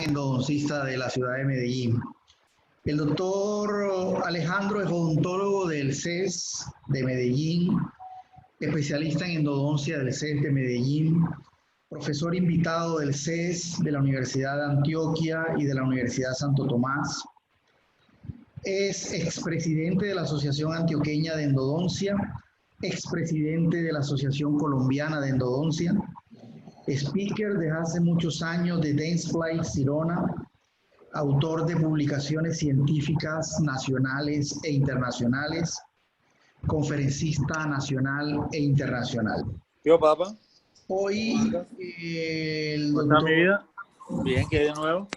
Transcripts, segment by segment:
endodoncista de la ciudad de Medellín. El doctor Alejandro es odontólogo del CES de Medellín, especialista en endodoncia del CES de Medellín, profesor invitado del CES de la Universidad de Antioquia y de la Universidad Santo Tomás. Es expresidente de la Asociación Antioqueña de Endodoncia, expresidente de la Asociación Colombiana de Endodoncia, speaker desde hace muchos años de Dentsply Sirona, autor de publicaciones científicas nacionales e internacionales, conferencista nacional e internacional. ¿Qué papá? Hoy el ¿Cómo está mi doctor... vida? Bien, ¿qué hay de nuevo?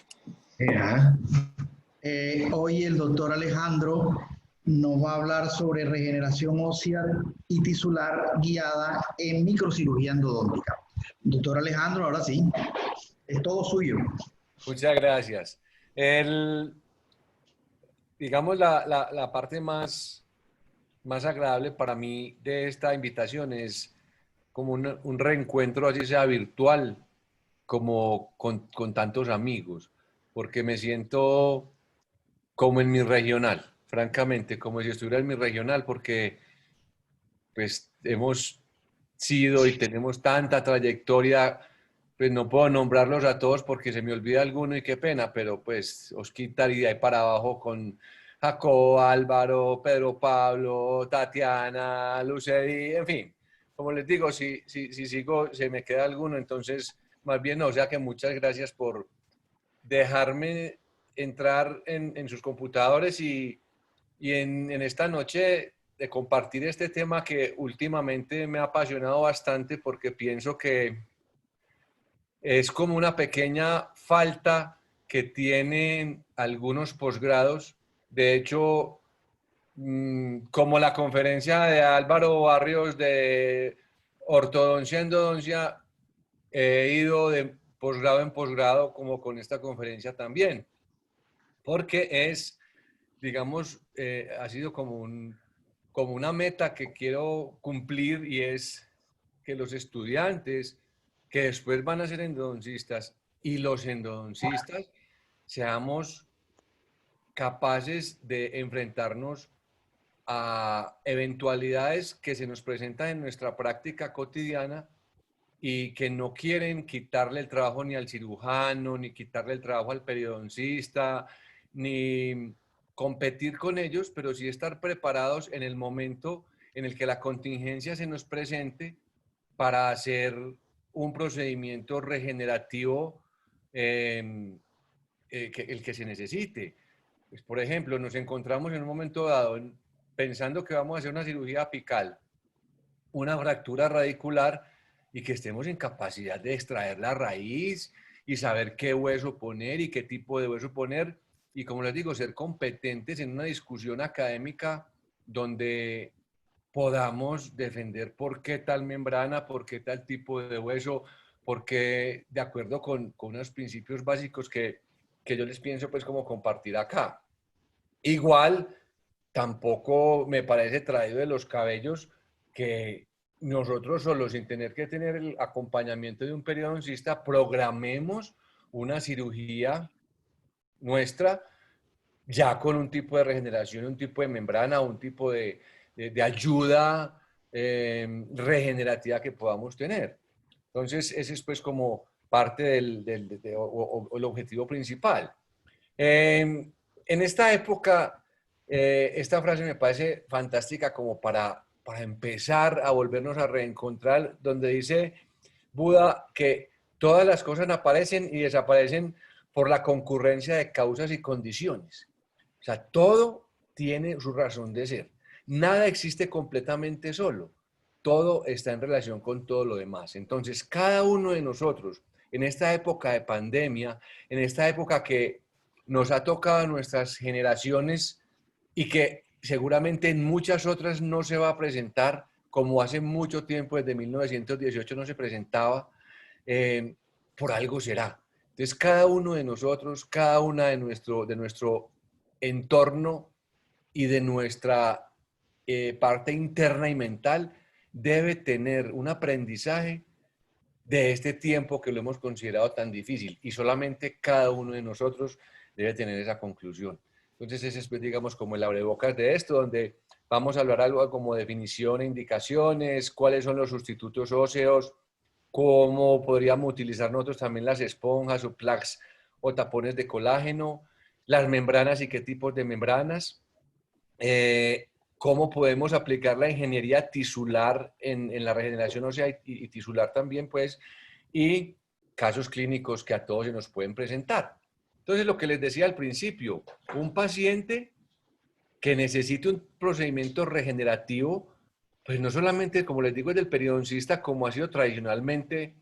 Hoy el doctor Alejandro nos va a hablar sobre regeneración ósea y tisular guiada en microcirugía endodóntica. Doctor Alejandro, ahora sí, es todo suyo. Muchas gracias. Digamos, la parte más agradable para mí de esta invitación es como un reencuentro, así sea virtual, como con tantos amigos, porque me siento como en mi regional, francamente, como si estuviera en mi regional, porque pues hemos sido y tenemos tanta trayectoria, pues no puedo nombrarlos a todos porque se me olvida alguno y qué pena, pero pues Osquitar y de ahí para abajo con Jacobo, Álvaro, Pedro Pablo, Tatiana, Luceri, en fin, como les digo, si sigo, se me queda alguno, entonces más bien no, o sea que muchas gracias por dejarme entrar en sus computadores y en esta noche de compartir este tema que últimamente me ha apasionado bastante porque pienso que es como una pequeña falta que tienen algunos posgrados. De hecho, como la conferencia de Álvaro Barrios de ortodoncia, endodoncia, he ido de posgrado en posgrado como con esta conferencia también, porque es, digamos, ha sido como una meta que quiero cumplir y es que los estudiantes que después van a ser endodoncistas y los endodoncistas seamos capaces de enfrentarnos a eventualidades que se nos presentan en nuestra práctica cotidiana y que no quieren quitarle el trabajo ni al cirujano, ni quitarle el trabajo al periodoncista, ni competir con ellos, pero sí estar preparados en el momento en el que la contingencia se nos presente para hacer un procedimiento regenerativo el que se necesite. Pues, por ejemplo, nos encontramos en un momento dado pensando que vamos a hacer una cirugía apical, una fractura radicular y que estemos en capacidad de extraer la raíz y saber qué hueso poner y qué tipo de hueso poner. Y como les digo, ser competentes en una discusión académica donde podamos defender por qué tal membrana, por qué tal tipo de hueso, porque de acuerdo con unos principios básicos que yo les pienso pues como compartir acá. Igual, tampoco me parece traído de los cabellos que nosotros solo, sin tener que tener el acompañamiento de un periodoncista, programemos una cirugía nuestra ya con un tipo de regeneración, un tipo de membrana, un tipo de ayuda regenerativa que podamos tener. Entonces, ese es pues como parte o el objetivo principal. En esta época, esta frase me parece fantástica como para empezar a volvernos a reencontrar, donde dice Buda que todas las cosas aparecen y desaparecen por la concurrencia de causas y condiciones. O sea, todo tiene su razón de ser. Nada existe completamente solo. Todo está en relación con todo lo demás. Entonces, cada uno de nosotros, en esta época de pandemia, en esta época que nos ha tocado a nuestras generaciones y que seguramente en muchas otras no se va a presentar, como hace mucho tiempo, desde 1918 no se presentaba, por algo será. Entonces, cada uno de nosotros, cada una de nuestro entorno y de nuestra parte interna y mental debe tener un aprendizaje de este tiempo que lo hemos considerado tan difícil y solamente cada uno de nosotros debe tener esa conclusión. Entonces ese es, pues, digamos, como el abrebocas de esto, donde vamos a hablar algo como definición e indicaciones, cuáles son los sustitutos óseos, cómo podríamos utilizar nosotros también las esponjas o plugs o tapones de colágeno, las membranas y qué tipos de membranas, cómo podemos aplicar la ingeniería tisular en la regeneración ósea y tisular también, pues, y casos clínicos que a todos se nos pueden presentar. Entonces, lo que les decía al principio, un paciente que necesite un procedimiento regenerativo, pues no solamente, como les digo, es del periodoncista, como ha sido tradicionalmente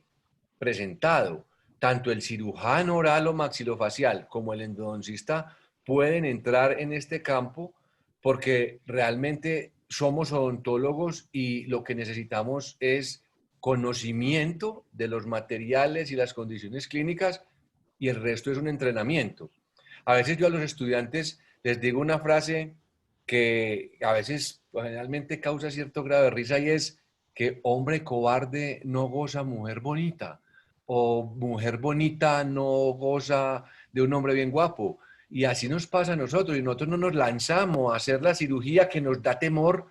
presentado. Tanto el cirujano oral o maxilofacial como el endodoncista pueden entrar en este campo porque realmente somos odontólogos y lo que necesitamos es conocimiento de los materiales y las condiciones clínicas y el resto es un entrenamiento. A veces yo a los estudiantes les digo una frase que a veces generalmente causa cierto grado de risa y es que hombre cobarde no goza mujer bonita o mujer bonita no goza de un hombre bien guapo. Y así nos pasa a nosotros y nosotros no nos lanzamos a hacer la cirugía que nos da temor.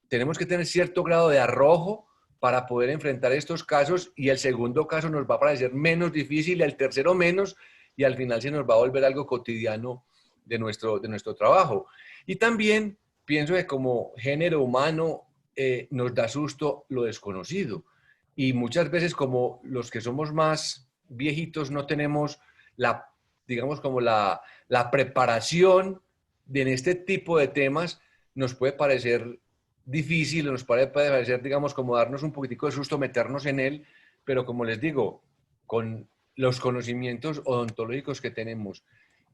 Tenemos que tener cierto grado de arrojo para poder enfrentar estos casos y el segundo caso nos va a parecer menos difícil, el tercero menos y al final se nos va a volver algo cotidiano de nuestro trabajo. Y también pienso que como género humano nos da susto lo desconocido. Y muchas veces como los que somos más viejitos no tenemos la, digamos, como la preparación en este tipo de temas, nos puede parecer difícil, nos puede parecer, digamos, como darnos un poquitico de susto meternos en él, pero como les digo, con los conocimientos odontológicos que tenemos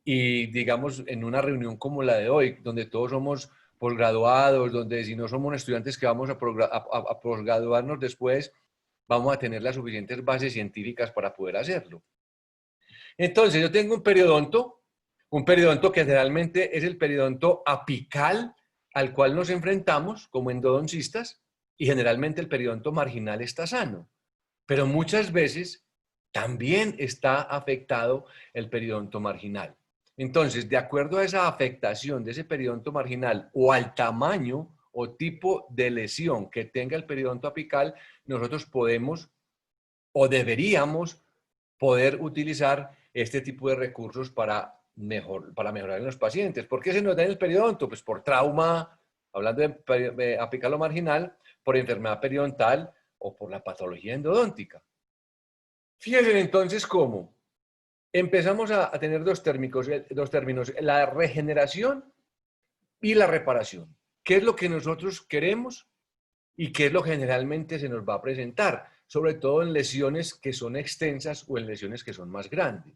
y digamos en una reunión como la de hoy, donde todos somos posgraduados, donde si no somos estudiantes que vamos a posgraduarnos después, vamos a tener las suficientes bases científicas para poder hacerlo. Entonces, yo tengo un periodonto que generalmente es el periodonto apical al cual nos enfrentamos como endodoncistas y generalmente el periodonto marginal está sano, pero muchas veces también está afectado el periodonto marginal. Entonces, de acuerdo a esa afectación de ese periodonto marginal o al tamaño o tipo de lesión que tenga el periodonto apical, nosotros podemos o deberíamos poder utilizar este tipo de recursos para mejorar en los pacientes. ¿Por qué se nos da en el periodonto? Pues por trauma, hablando de apical o marginal, por enfermedad periodontal o por la patología endodóntica. Fíjense entonces cómo empezamos a tener dos términos, la regeneración y la reparación. ¿Qué es lo que nosotros queremos y qué es lo que generalmente se nos va a presentar? Sobre todo en lesiones que son extensas o en lesiones que son más grandes.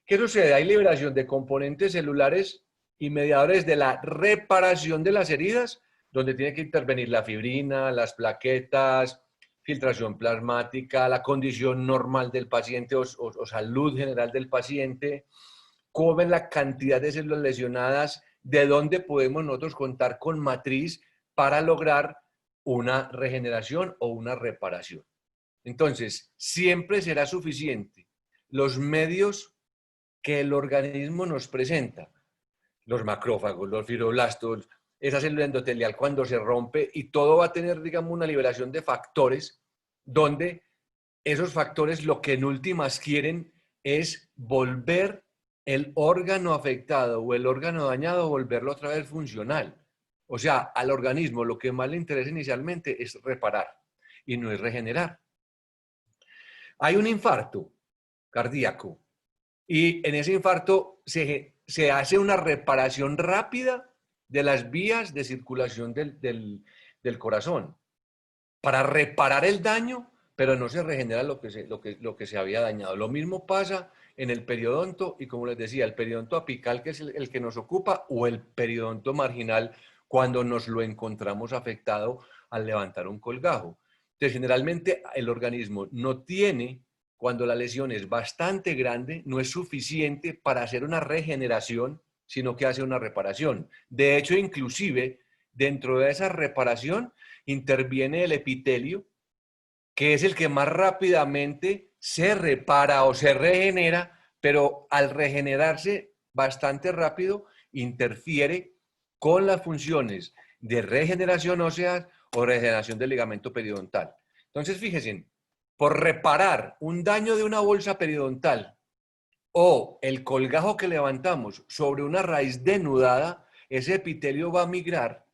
¿Qué sucede? Hay liberación de componentes celulares y mediadores de la reparación de las heridas, donde tiene que intervenir la fibrina, las plaquetas, filtración plasmática, la condición normal del paciente o salud general del paciente, cómo ven la cantidad de células lesionadas, de dónde podemos nosotros contar con matriz para lograr una regeneración o una reparación. Entonces, siempre será suficiente los medios que el organismo nos presenta, los macrófagos, los fibroblastos, esa célula endotelial cuando se rompe y todo va a tener, digamos, una liberación de factores donde esos factores lo que en últimas quieren es volver el órgano afectado o el órgano dañado, volverlo otra vez funcional. O sea, al organismo lo que más le interesa inicialmente es reparar y no es regenerar. Hay un infarto cardíaco y en ese infarto se hace una reparación rápida de las vías de circulación del corazón para reparar el daño, pero no se regenera lo que se había dañado. Lo mismo pasa en el periodonto y como les decía, el periodonto apical que es el que nos ocupa o el periodonto marginal cuando nos lo encontramos afectado al levantar un colgajo. Entonces, generalmente el organismo no tiene, cuando la lesión es bastante grande, no es suficiente para hacer una regeneración, sino que hace una reparación. De hecho, inclusive, dentro de esa reparación interviene el epitelio que es el que más rápidamente se repara o se regenera, pero al regenerarse bastante rápido, interfiere con las funciones de regeneración ósea o regeneración del ligamento periodontal. Entonces, fíjense, por reparar un daño de una bolsa periodontal o el colgajo que levantamos sobre una raíz denudada, ese epitelio va a migrar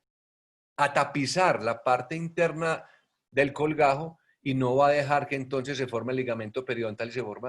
a tapizar la parte interna del colgajo y no va a dejar que entonces se forme el ligamento periodontal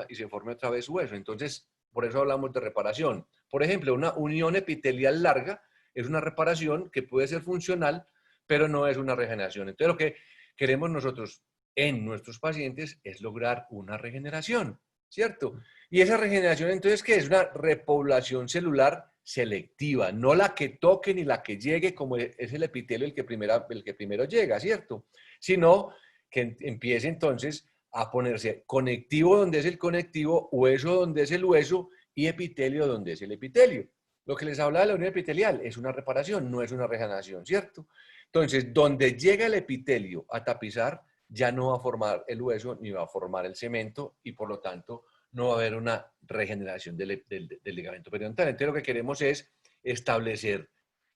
y se forme otra vez hueso. Entonces, por eso hablamos de reparación. Por ejemplo, una unión epitelial larga es una reparación que puede ser funcional, pero no es una regeneración. Entonces, lo que queremos nosotros en nuestros pacientes es lograr una regeneración, ¿cierto? Y esa regeneración, entonces, ¿qué es? Una repoblación celular selectiva, no la que toque ni la que llegue, como es el epitelio el que primero llega, ¿cierto? Sino que empiece entonces a ponerse conectivo donde es el conectivo, hueso donde es el hueso y epitelio donde es el epitelio. Lo que les hablaba de la unión epitelial es una reparación, no es una regeneración, ¿cierto? Entonces, donde llega el epitelio a tapizar, ya no va a formar el hueso ni va a formar el cemento y por lo tanto no va a haber una regeneración del ligamento periodontal. Entonces lo que queremos es establecer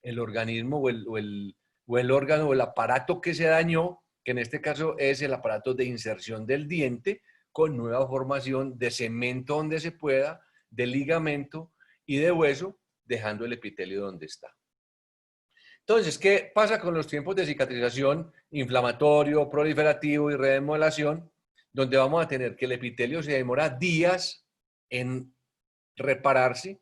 el organismo o el órgano o el aparato que se dañó, que en este caso es el aparato de inserción del diente, con nueva formación de cemento donde se pueda, de ligamento y de hueso, dejando el epitelio donde está. Entonces, ¿qué pasa con los tiempos de cicatrización inflamatorio, proliferativo y remodelación? Donde vamos a tener que el epitelio se demora días en repararse,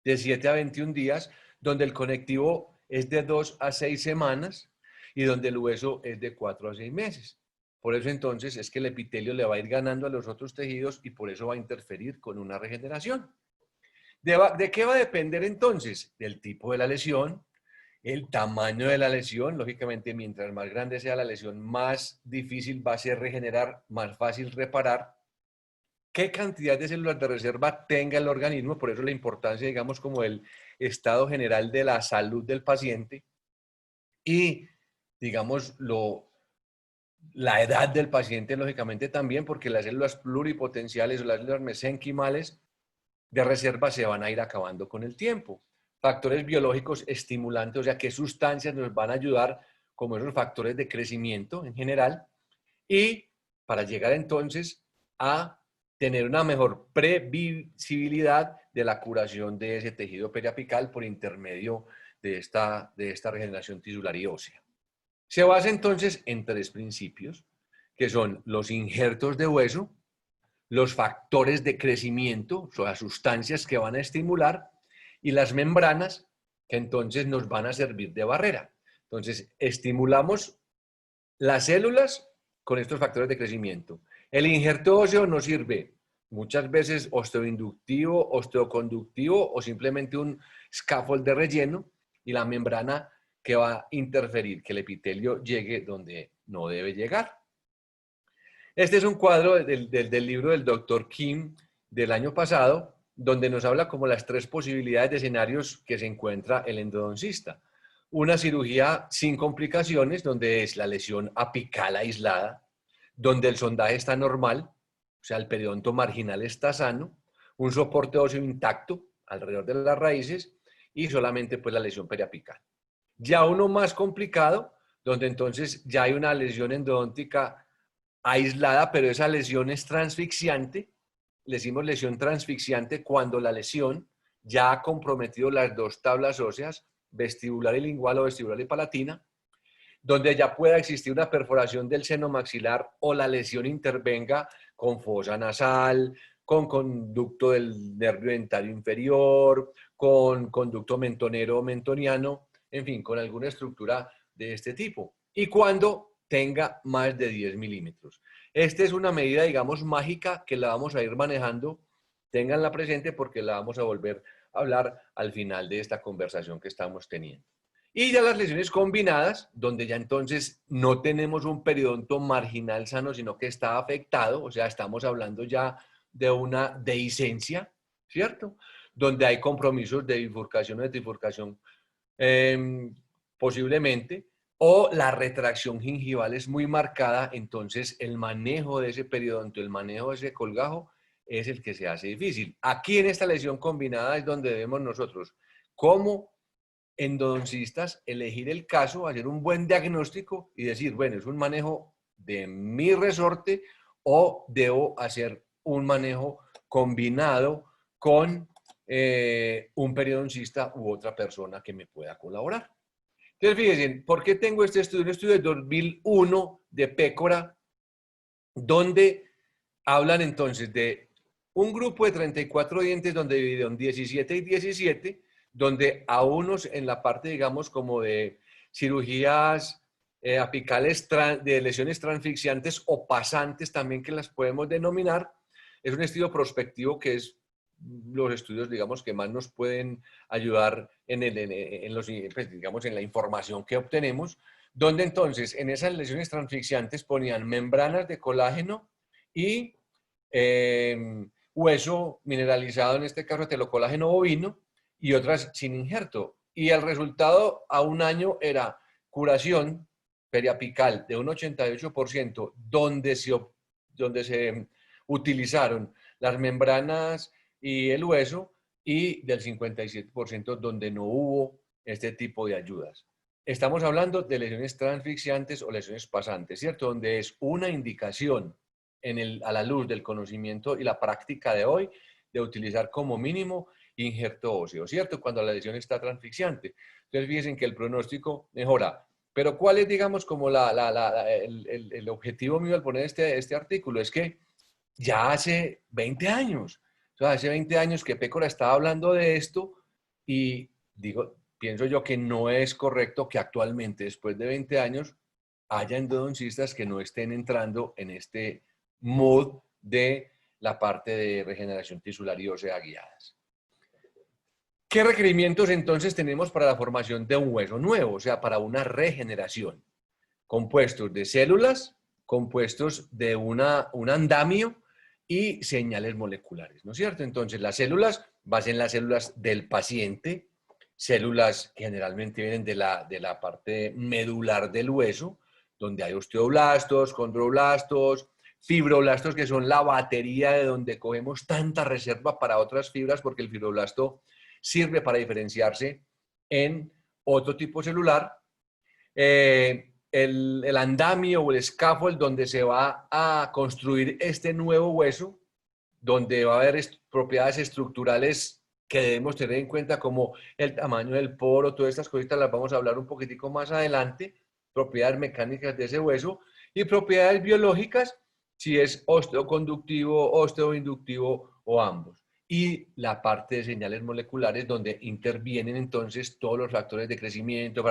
de 7 a 21 días, donde el conectivo es de 2 a 6 semanas y donde el hueso es de 4 a 6 meses. Por eso entonces es que el epitelio le va a ir ganando a los otros tejidos y por eso va a interferir con una regeneración. ¿De qué va a depender entonces? Del tipo de la lesión, el tamaño de la lesión. Lógicamente, mientras más grande sea la lesión, más difícil va a ser regenerar, más fácil reparar. ¿Qué cantidad de células de reserva tenga el organismo? Por eso la importancia, digamos, como el estado general de la salud del paciente y, digamos, la edad del paciente, lógicamente también, porque las células pluripotenciales o las células mesenquimales de reserva se van a ir acabando con el tiempo. Factores biológicos estimulantes, o sea, qué sustancias nos van a ayudar, como esos factores de crecimiento en general, y para llegar entonces a tener una mejor previsibilidad de la curación de ese tejido periapical por intermedio de esta regeneración tisular y ósea. Se basa entonces en 3 principios, que son los injertos de hueso, los factores de crecimiento, o sea, las sustancias que van a estimular, y las membranas que entonces nos van a servir de barrera. Entonces, estimulamos las células con estos factores de crecimiento. El injerto óseo nos sirve muchas veces osteoinductivo, osteoconductivo o simplemente un scaffold de relleno, y la membrana que va a interferir que el epitelio llegue donde no debe llegar. Este es un cuadro del libro del doctor Kim del año pasado, donde nos habla como las 3 posibilidades de escenarios que se encuentra el endodoncista. Una cirugía sin complicaciones, donde es la lesión apical aislada, donde el sondaje está normal, o sea, el periodonto marginal está sano, un soporte óseo intacto alrededor de las raíces y solamente pues la lesión periapical. Ya uno más complicado, donde entonces ya hay una lesión endodóntica aislada, pero esa lesión es transfixiante. Le decimos lesión transfixiante cuando la lesión ya ha comprometido las 2 tablas óseas, vestibular y lingual o vestibular y palatina, donde ya pueda existir una perforación del seno maxilar o la lesión intervenga con fosa nasal, con conducto del nervio dentario inferior, con conducto mentonero o mentoniano, en fin, con alguna estructura de este tipo. Y cuando tenga más de 10 milímetros. Esta es una medida, digamos, mágica que la vamos a ir manejando. Ténganla presente porque la vamos a volver a hablar al final de esta conversación que estamos teniendo. Y ya las lesiones combinadas, donde ya entonces no tenemos un periodonto marginal sano, sino que está afectado, o sea, estamos hablando ya de una dehiscencia, ¿cierto? Donde hay compromisos de bifurcación o de trifurcación posiblemente, o la retracción gingival es muy marcada, entonces el manejo de ese periodonto, el manejo de ese colgajo es el que se hace difícil. Aquí en esta lesión combinada es donde debemos nosotros, como endodoncistas, elegir el caso, hacer un buen diagnóstico y decir, bueno, es un manejo de mi resorte o debo hacer un manejo combinado con un periodoncista u otra persona que me pueda colaborar. Entonces, fíjense, ¿por qué tengo este estudio? Un estudio de 2001 de Pécora, donde hablan entonces de un grupo de 34 dientes donde dividieron 17 y 17, donde a unos en la parte, digamos, como de cirugías apicales de lesiones transfixiantes o pasantes, también que las podemos denominar. Es un estudio prospectivo que es los estudios, digamos, que más nos pueden ayudar pues, digamos, en la información que obtenemos, donde entonces en esas lesiones transfixiantes ponían membranas de colágeno y hueso mineralizado, en este caso telocolágeno bovino, y otras sin injerto. Y el resultado a un año era curación periapical de un 88%, donde se utilizaron las membranas y el hueso, y del 57% donde no hubo este tipo de ayudas. Estamos hablando de lesiones transfixiantes o lesiones pasantes, ¿cierto? Donde es una indicación a la luz del conocimiento y la práctica de hoy de utilizar como mínimo injerto óseo, ¿cierto? Cuando la lesión está transfixiante. Entonces, fíjense que el pronóstico mejora. Pero ¿cuál es, digamos, como el objetivo mío al poner este artículo? Es que ya hace 20 años, o sea, hace 20 años que Pécora estaba hablando de esto y pienso yo que no es correcto que actualmente, después de 20 años, haya endodoncistas que no estén entrando en este mood de la parte de regeneración tisular y ósea guiadas. ¿Qué requerimientos entonces tenemos para la formación de un hueso nuevo? O sea, para una regeneración. Compuestos de células, compuestos de un andamio y señales moleculares, ¿no es cierto? Entonces, las células van a ser las células del paciente, células que generalmente vienen de la parte medular del hueso, donde hay osteoblastos, condroblastos, fibroblastos, que son la batería de donde cogemos tanta reserva para otras fibras, porque el fibroblasto sirve para diferenciarse en otro tipo celular. El andamio o el scaffold donde se va a construir este nuevo hueso, donde va a haber propiedades estructurales que debemos tener en cuenta, como el tamaño del poro, todas estas cositas las vamos a hablar un poquitico más adelante, propiedades mecánicas de ese hueso y propiedades biológicas, si es osteoconductivo, osteoinductivo o ambos. Y la parte de señales moleculares, donde intervienen entonces todos los factores de crecimiento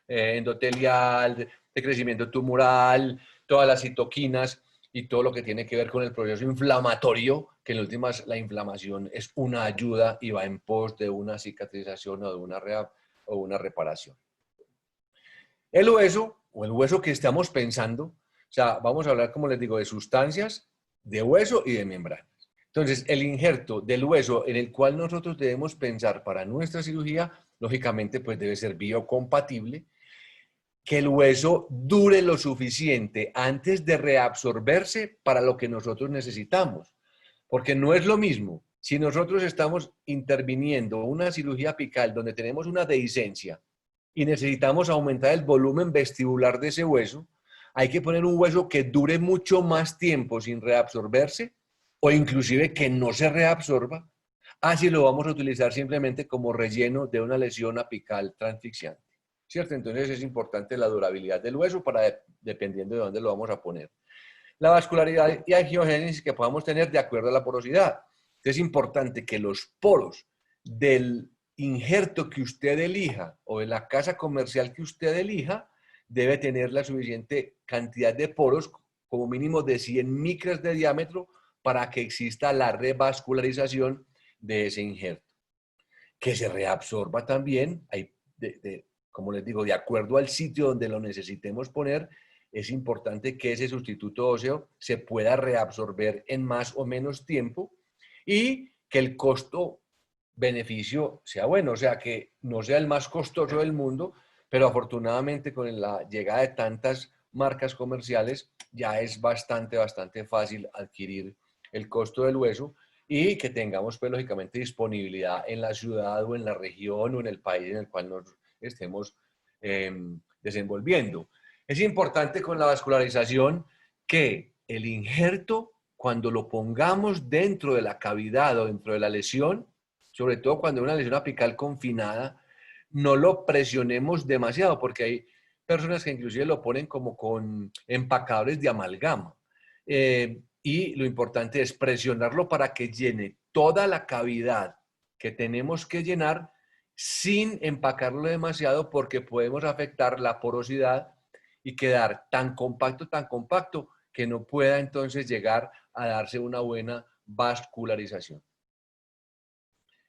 endotelial, de crecimiento tumoral, todas las citoquinas y todo lo que tiene que ver con el proceso inflamatorio, que en últimas la inflamación es una ayuda y va en pos de una cicatrización o de una reparación. El hueso, o el hueso que estamos pensando, o sea, vamos a hablar, como les digo, de sustancias, de hueso y de membranas. Entonces, el injerto del hueso en el cual nosotros debemos pensar para nuestra cirugía, lógicamente, pues debe ser biocompatible, que el hueso dure lo suficiente antes de reabsorberse para lo que nosotros necesitamos. Porque no es lo mismo si nosotros estamos interviniendo una cirugía apical donde tenemos una dehiscencia y necesitamos aumentar el volumen vestibular de ese hueso, hay que poner un hueso que dure mucho más tiempo sin reabsorberse o inclusive que no se reabsorba. Así lo vamos a utilizar simplemente como relleno de una lesión apical transfixiante. ¿Cierto? Entonces es importante la durabilidad del hueso dependiendo de dónde lo vamos a poner. La vascularidad y angiogénesis que podamos tener de acuerdo a la porosidad. Es importante que los poros del injerto que usted elija o de la casa comercial que usted elija debe tener la suficiente cantidad de poros, como mínimo de 100 micras de diámetro, para que exista la revascularización de ese injerto. Que se reabsorba también, como les digo, de acuerdo al sitio donde lo necesitemos poner, es importante que ese sustituto óseo se pueda reabsorber en más o menos tiempo y que el costo-beneficio sea bueno, o sea, que no sea el más costoso del mundo, pero afortunadamente con la llegada de tantas marcas comerciales ya es bastante fácil adquirir el costo del hueso y que tengamos pues lógicamente disponibilidad en la ciudad o en la región o en el país en el cual nos estemos desenvolviendo. Es importante con la vascularización que el injerto, cuando lo pongamos dentro de la cavidad o dentro de la lesión, sobre todo cuando es una lesión apical confinada, no lo presionemos demasiado, porque hay personas que inclusive lo ponen como con empacadores de amalgama. Y lo importante es presionarlo para que llene toda la cavidad que tenemos que llenar sin empacarlo demasiado, porque podemos afectar la porosidad y quedar tan compacto, que no pueda entonces llegar a darse una buena vascularización.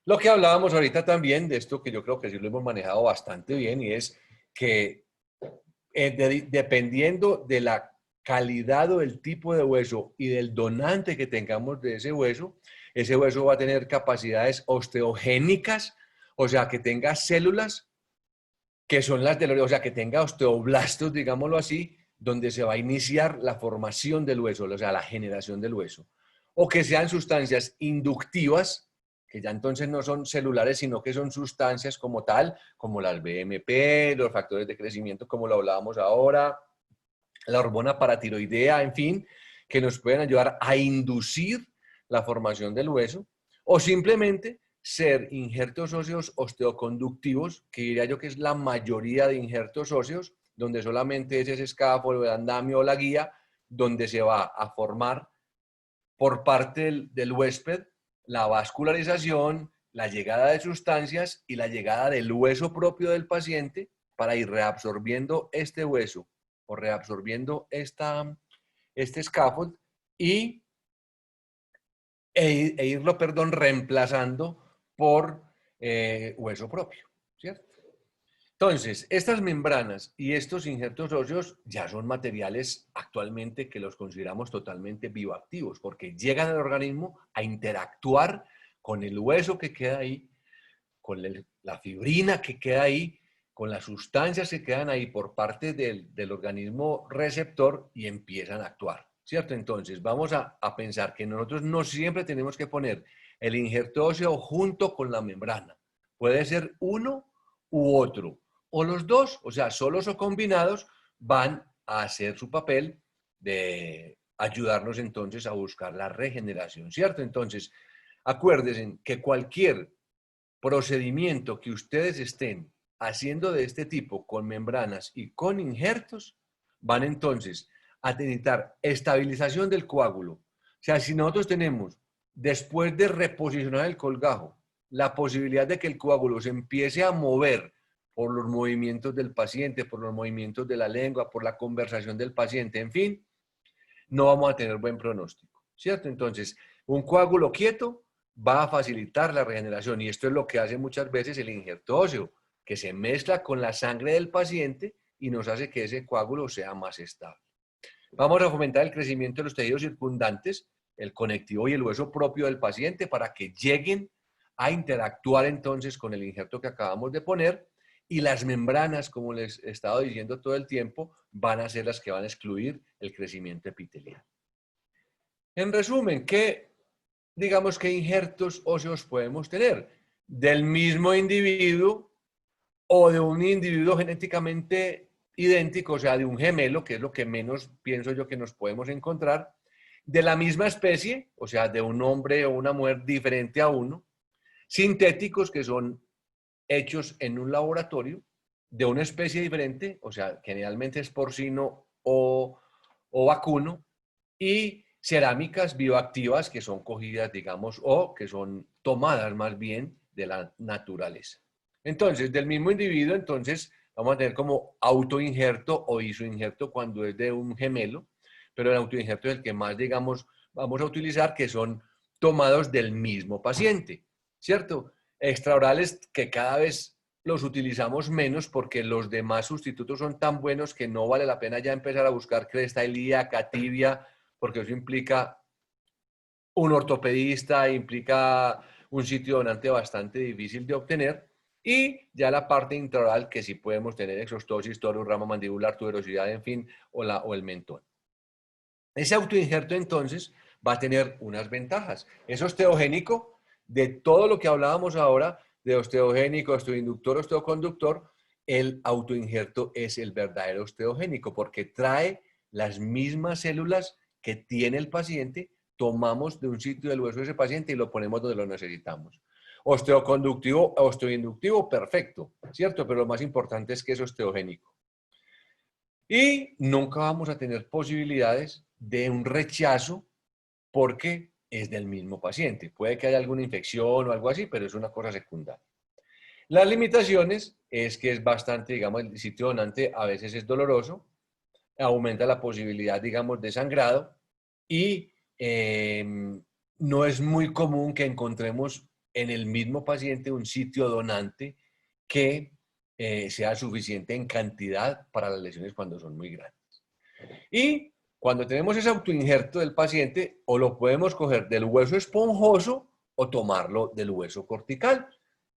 Lo que hablábamos ahorita también de esto, que yo creo que sí lo hemos manejado bastante bien, y es que dependiendo de la calidad o el tipo de hueso y del donante que tengamos de ese hueso va a tener capacidades osteogénicas, o sea, que tenga células que son las del, o sea, que tenga osteoblastos, digámoslo así, donde se va a iniciar la formación del hueso, o sea, la generación del hueso. O que sean sustancias inductivas, que ya entonces no son celulares, sino que son sustancias como tal, como las BMP, los factores de crecimiento, como lo hablábamos ahora, la hormona paratiroidea, en fin, que nos pueden ayudar a inducir la formación del hueso, o simplemente ser injertos óseos osteoconductivos, que diría yo que es la mayoría de injertos óseos, donde solamente es ese escáfolo, el andamio o la guía, donde se va a formar por parte del huésped la vascularización, la llegada de sustancias y la llegada del hueso propio del paciente para ir reabsorbiendo este hueso o reabsorbiendo este scaffold e irlo, reemplazando por hueso propio, ¿cierto? Entonces, estas membranas y estos injertos óseos ya son materiales actualmente que los consideramos totalmente bioactivos, porque llegan al organismo a interactuar con el hueso que queda ahí, con la fibrina que queda ahí, con las sustancias que quedan ahí por parte del organismo receptor y empiezan a actuar, ¿cierto? Entonces, vamos a pensar que nosotros no siempre tenemos que poner el injerto óseo junto con la membrana. Puede ser uno u otro, o los dos, o sea, solos o combinados, van a hacer su papel de ayudarnos entonces a buscar la regeneración, ¿cierto? Entonces, acuérdense que cualquier procedimiento que ustedes estén haciendo de este tipo con membranas y con injertos, van entonces a necesitar estabilización del coágulo. O sea, si nosotros tenemos, después de reposicionar el colgajo, la posibilidad de que el coágulo se empiece a mover por los movimientos del paciente, por los movimientos de la lengua, por la conversación del paciente, en fin, no vamos a tener buen pronóstico, ¿cierto? Entonces, un coágulo quieto va a facilitar la regeneración, y esto es lo que hace muchas veces el injerto óseo, que se mezcla con la sangre del paciente y nos hace que ese coágulo sea más estable. Vamos a fomentar el crecimiento de los tejidos circundantes, el conectivo y el hueso propio del paciente, para que lleguen a interactuar entonces con el injerto que acabamos de poner, y las membranas, como les he estado diciendo todo el tiempo, van a ser las que van a excluir el crecimiento epitelial. En resumen, digamos qué injertos óseos podemos tener del mismo individuo o de un individuo genéticamente idéntico, o sea, de un gemelo, que es lo que menos pienso yo que nos podemos encontrar, de la misma especie, o sea, de un hombre o una mujer diferente a uno, sintéticos, que son hechos en un laboratorio, de una especie diferente, o sea, generalmente es porcino o vacuno, y cerámicas bioactivas que son cogidas, digamos, o que son tomadas más bien de la naturaleza. Entonces, del mismo individuo, entonces, vamos a tener como autoinjerto o isoinjerto cuando es de un gemelo, pero el autoinjerto es el que más, digamos, vamos a utilizar, que son tomados del mismo paciente, ¿cierto? Extraorales que cada vez los utilizamos menos porque los demás sustitutos son tan buenos que no vale la pena ya empezar a buscar cresta ilíaca, tibia, porque eso implica un ortopedista, implica un sitio donante bastante difícil de obtener, Y ya la parte intraoral, que sí podemos tener exostosis, torus, rama mandibular, tuberosidad, en fin, o el mentón. Ese autoinjerto entonces va a tener unas ventajas. Es osteogénico de todo lo que hablábamos ahora, de osteogénico, osteoinductor, osteoconductor. El autoinjerto es el verdadero osteogénico porque trae las mismas células que tiene el paciente, tomamos de un sitio del hueso de ese paciente y lo ponemos donde lo necesitamos. Osteoconductivo, osteoinductivo, perfecto, ¿cierto? Pero lo más importante es que es osteogénico. Y nunca vamos a tener posibilidades de un rechazo porque es del mismo paciente. Puede que haya alguna infección o algo así, pero es una cosa secundaria. Las limitaciones es que es bastante, digamos, el sitio donante a veces es doloroso, aumenta la posibilidad, digamos, de sangrado y no es muy común que encontremos en el mismo paciente un sitio donante que sea suficiente en cantidad para las lesiones cuando son muy grandes. Y cuando tenemos ese autoinjerto del paciente, o lo podemos coger del hueso esponjoso o tomarlo del hueso cortical,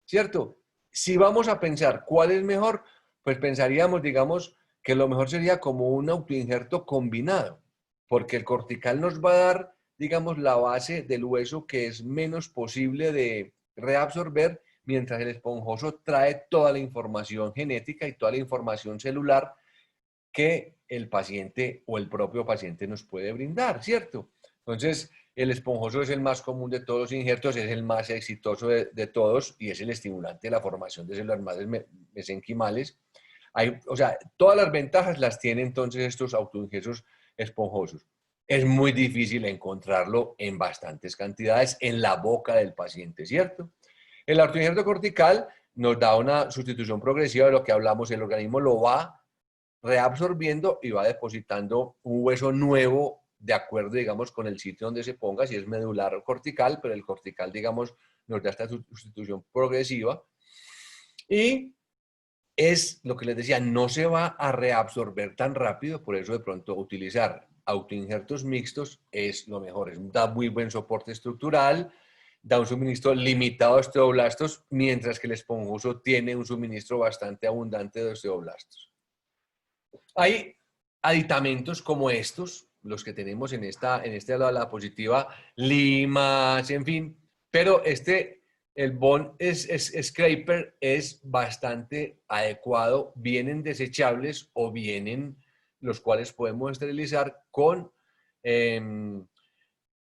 ¿cierto? Si vamos a pensar cuál es mejor, pues pensaríamos, digamos, que lo mejor sería como un autoinjerto combinado, porque el cortical nos va a dar, digamos, la base del hueso que es menos posible de reabsorber, mientras el esponjoso trae toda la información genética y toda la información celular que el paciente o el propio paciente nos puede brindar, ¿cierto? Entonces, el esponjoso es el más común de todos los injertos, es el más exitoso de todos y es el estimulante de la formación de células madres mesenquimales. O sea, todas las ventajas las tienen entonces estos autoinjertos esponjosos. Es muy difícil encontrarlo en bastantes cantidades en la boca del paciente, ¿cierto? El autoinjerto cortical nos da una sustitución progresiva de lo que hablamos, el organismo lo va reabsorbiendo y va depositando un hueso nuevo de acuerdo, digamos, con el sitio donde se ponga, si es medular o cortical, pero el cortical, digamos, nos da esta sustitución progresiva. Y es lo que les decía, no se va a reabsorber tan rápido, por eso de pronto utilizar autoinjertos mixtos es lo mejor, da muy buen soporte estructural, da un suministro limitado de osteoblastos, mientras que el esponjoso tiene un suministro bastante abundante de osteoblastos. Hay aditamentos como estos, los que tenemos en este lado de la diapositiva, limas, en fin, pero el Bone Scraper es bastante adecuado, vienen desechables o vienen los cuales podemos esterilizar con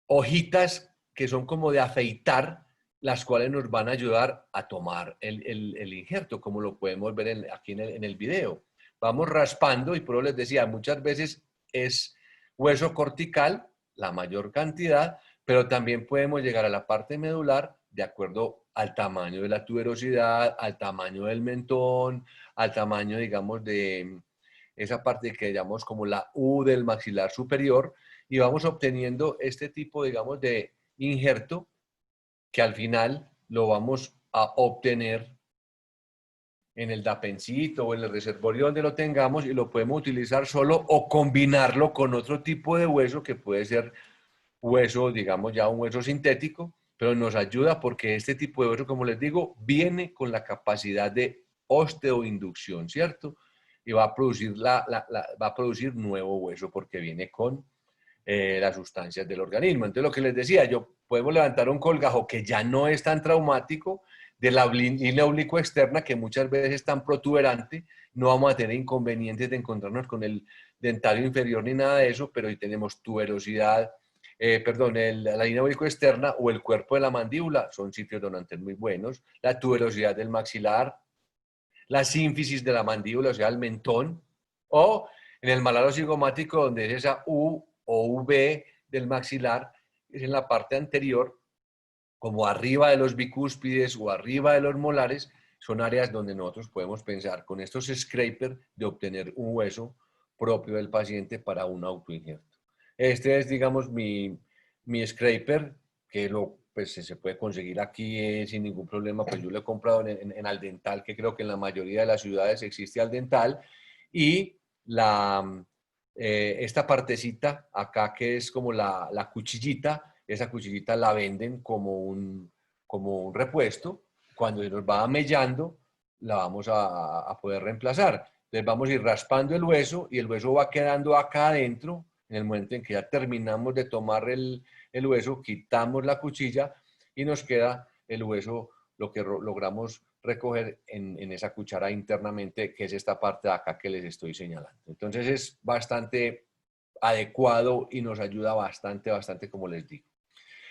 hojitas que son como de afeitar, las cuales nos van a ayudar a tomar el injerto, como lo podemos ver aquí en el video. Vamos raspando y por eso les decía, muchas veces es hueso cortical, la mayor cantidad, pero también podemos llegar a la parte medular de acuerdo al tamaño de la tuberosidad, al tamaño del mentón, al tamaño, digamos, de esa parte que llamamos como la U del maxilar superior, y vamos obteniendo este tipo, digamos, de injerto que al final lo vamos a obtener en el dapencito o en el reservorio donde lo tengamos y lo podemos utilizar solo o combinarlo con otro tipo de hueso que puede ser hueso, digamos ya un hueso sintético, pero nos ayuda porque este tipo de hueso, como les digo, viene con la capacidad de osteoinducción, ¿cierto? Y va a producir, va a producir nuevo hueso porque viene con las sustancias del organismo. Entonces, lo que les decía, podemos levantar un colgajo que ya no es tan traumático, de la línea oblicua externa, que muchas veces es tan protuberante, no vamos a tener inconvenientes de encontrarnos con el dentario inferior ni nada de eso, pero si tenemos tuberosidad, la línea oblicua externa o el cuerpo de la mandíbula, son sitios donantes muy buenos, la tuberosidad del maxilar, la sínfisis de la mandíbula, o sea, el mentón, o en el malaro cigomático, donde es esa U o V del maxilar, es en la parte anterior, como arriba de los bicúspides o arriba de los molares, son áreas donde nosotros podemos pensar con estos scrapers de obtener un hueso propio del paciente para un autoinjerto. Este es, digamos, mi scraper, que pues, se puede conseguir aquí sin ningún problema. Pues yo lo he comprado en Aldental, que creo que en la mayoría de las ciudades existe Aldental. Y esta partecita acá, que es como la cuchillita, esa cuchillita la venden como un repuesto. Cuando se nos va mellando, la vamos a poder reemplazar. Entonces vamos a ir raspando el hueso y el hueso va quedando acá adentro. En el momento en que ya terminamos de tomar el hueso, quitamos la cuchilla y nos queda el hueso, lo que logramos recoger en esa cuchara internamente, que es esta parte de acá que les estoy señalando. Entonces es bastante adecuado y nos ayuda bastante, bastante, como les digo.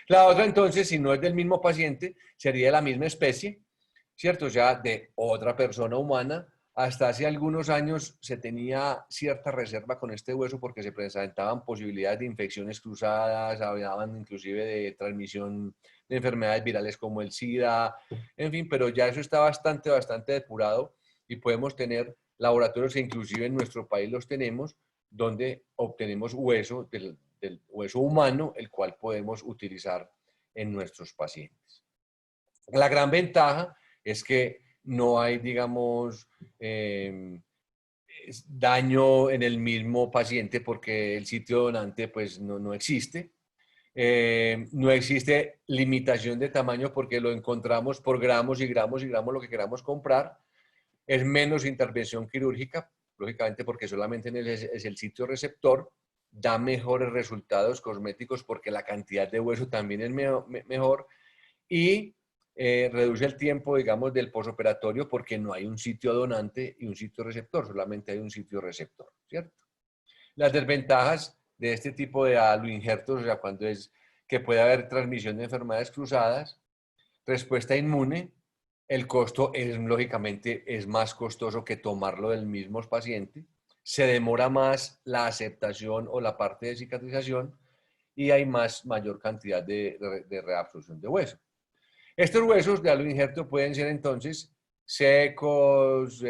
La otra, entonces, si no es del mismo paciente, sería de la misma especie, ¿cierto? O sea, de otra persona humana. Hasta hace algunos años se tenía cierta reserva con este hueso porque se presentaban posibilidades de infecciones cruzadas, hablaban inclusive de transmisión de enfermedades virales como el SIDA, en fin, pero ya eso está bastante, bastante depurado y podemos tener laboratorios que inclusive en nuestro país los tenemos, donde obtenemos hueso del hueso humano, el cual podemos utilizar en nuestros pacientes. La gran ventaja es que no hay, digamos, daño en el mismo paciente porque el sitio donante pues no existe. No existe limitación de tamaño porque lo encontramos por gramos y gramos y gramos lo que queramos comprar. Es menos intervención quirúrgica, lógicamente porque solamente es el sitio receptor. Da mejores resultados cosméticos porque la cantidad de hueso también es mejor y reduce el tiempo, digamos, del posoperatorio porque no hay un sitio donante y un sitio receptor, solamente hay un sitio receptor, ¿cierto? Las desventajas de este tipo de aloinjertos, o sea, cuando es que puede haber transmisión de enfermedades cruzadas, respuesta inmune, el costo es, lógicamente, es más costoso que tomarlo del mismo paciente, se demora más la aceptación o la parte de cicatrización y hay mayor cantidad de reabsorción de hueso. Estos huesos de aloinjerto pueden ser entonces secos,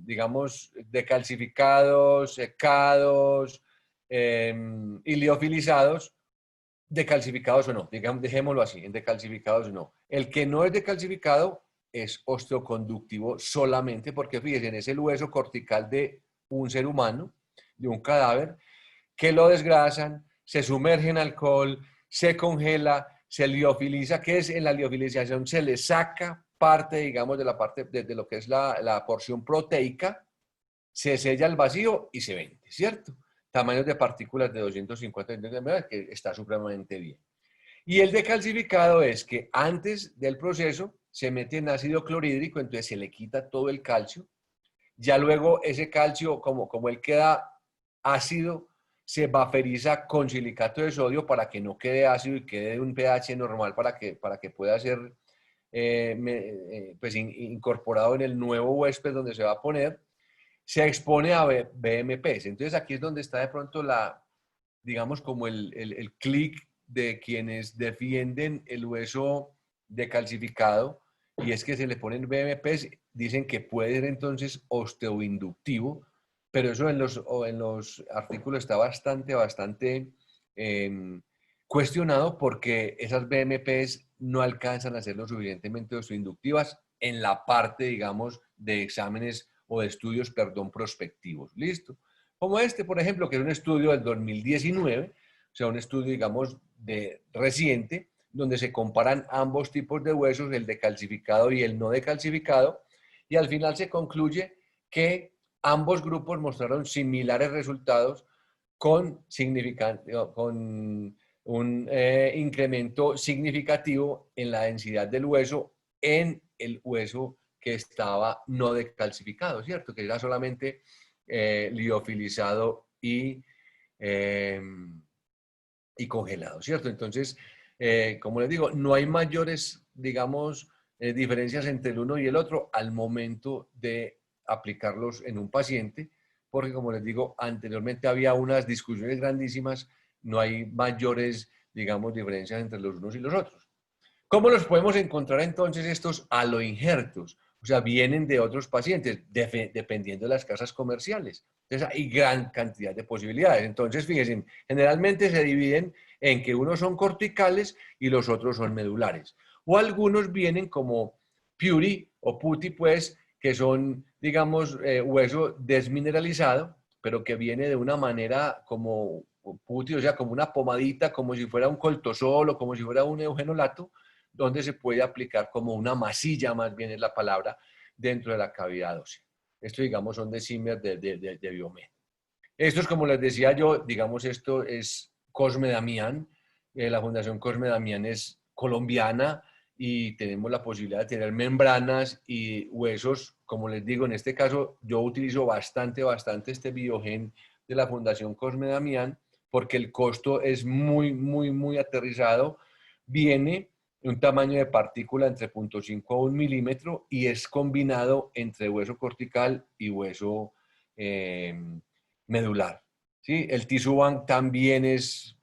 digamos, decalcificados, secados, y liofilizados, decalcificados o no, digamos, dejémoslo así, en decalcificados o no. El que no es decalcificado es osteoconductivo solamente porque, fíjense, es el hueso cortical de un ser humano, de un cadáver, que lo desgrasan, se sumerge en alcohol, se congela, se liofiliza, que es en la liofilización se le saca parte, digamos, de la parte de lo que es la porción proteica, se sella el vacío y se vende, ¿cierto? Tamaños de partículas de 250 mg, que está supremamente bien. Y el decalcificado es que antes del proceso se mete en ácido clorhídrico, entonces se le quita todo el calcio. Ya luego ese calcio, como él queda ácido, se buferiza con silicato de sodio para que no quede ácido y quede un pH normal para que pueda ser pues incorporado en el nuevo huésped donde se va a poner. Se expone a BMPs. Entonces aquí es donde está de pronto digamos, como el clic de quienes defienden el hueso decalcificado, y es que se le ponen BMPs, dicen que puede ser entonces osteoinductivo, pero eso en los artículos está bastante cuestionado porque esas BMPs no alcanzan a ser lo suficientemente osteoinductivas en la parte, digamos, de exámenes o de estudios, perdón, prospectivos. ¿Listo? Como este, por ejemplo, que es un estudio del 2019, o sea, un estudio, digamos, reciente, donde se comparan ambos tipos de huesos, el decalcificado y el no decalcificado, y al final se concluye que ambos grupos mostraron similares resultados con un incremento significativo en la densidad del hueso en el hueso que estaba no decalcificado, ¿cierto? Que era solamente liofilizado y congelado, ¿cierto? Entonces, como les digo, no hay mayores, digamos, diferencias entre el uno y el otro al momento de aplicarlos en un paciente, porque como les digo, anteriormente había unas discusiones grandísimas, no hay mayores, digamos, diferencias entre los unos y los otros. ¿Cómo los podemos encontrar entonces estos aloinjertos? O sea, vienen de otros pacientes, dependiendo de las casas comerciales. Entonces, hay gran cantidad de posibilidades. Entonces, fíjense, generalmente se dividen en que unos son corticales y los otros son medulares. O algunos vienen como Puri o Puti, pues, que son, digamos, hueso desmineralizado, pero que viene de una manera como Puti, o sea, como una pomadita, como si fuera un coltosol o como si fuera un eugenolato, donde se puede aplicar como una masilla, más bien es la palabra, dentro de la cavidad ósea. Esto, digamos, son de Zimmer de Biomed. Esto es, como les decía yo, digamos, esto es Cosme Damián. La Fundación Cosme Damián es colombiana y tenemos la posibilidad de tener membranas y huesos. Como les digo, en este caso yo utilizo bastante este Biogen de la Fundación Cosme Damián porque el costo es muy aterrizado. Viene un tamaño de partícula entre 0.5 a 1 milímetro y es combinado entre hueso cortical y hueso medular. ¿Sí? El Tisuban también es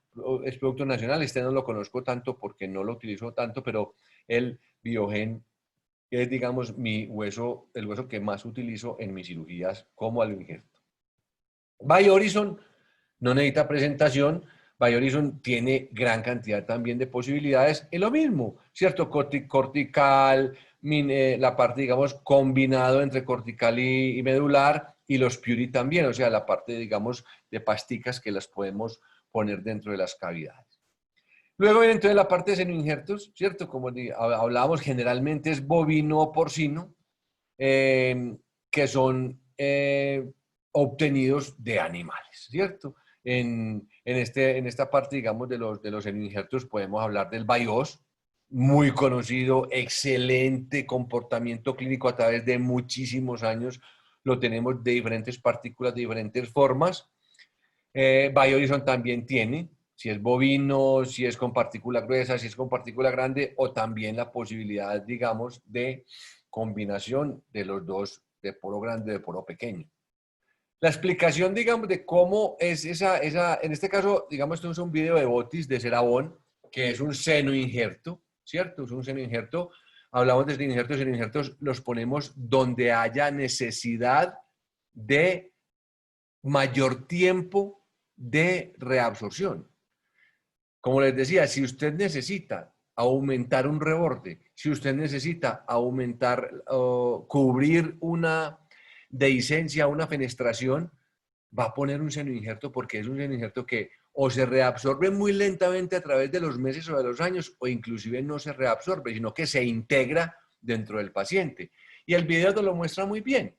producto nacional. Este no lo conozco tanto porque no lo utilizo tanto, pero el Biogen es, digamos, el hueso que más utilizo en mis cirugías como injerto. BioHorizon no necesita presentación. BioHorizon tiene gran cantidad también de posibilidades. Es lo mismo, ¿cierto? Cortical, la parte, digamos, combinado entre cortical y medular, y los Puri también, o sea, la parte, digamos, de pasticas que las podemos poner dentro de las cavidades. Luego viene entonces la parte de senoinjertos, ¿cierto? Como hablábamos, generalmente es bovino o porcino, que son obtenidos de animales, ¿cierto? En esta parte, digamos, de los senoinjertos podemos hablar del BIOS, muy conocido, excelente comportamiento clínico a través de muchísimos años. Lo tenemos de diferentes partículas, de diferentes formas. BioHorizon también tiene, si es bovino, si es con partícula gruesa, si es con partícula grande, o también la posibilidad, digamos, de combinación de los dos, de poro grande y de poro pequeño. La explicación, digamos, de cómo es en este caso, digamos, esto es un video de Botis de Cerabón, que es un seno injerto, ¿cierto? Es un seno injerto. Hablamos de seno injertos los ponemos donde haya necesidad de mayor tiempo de reabsorción. Como les decía, si usted necesita aumentar un reborde, si usted necesita aumentar o cubrir una dehiscencia, una fenestración, va a poner un senoinjerto porque es un senoinjerto que o se reabsorbe muy lentamente a través de los meses o de los años, o inclusive no se reabsorbe, sino que se integra dentro del paciente. Y el video nos lo muestra muy bien.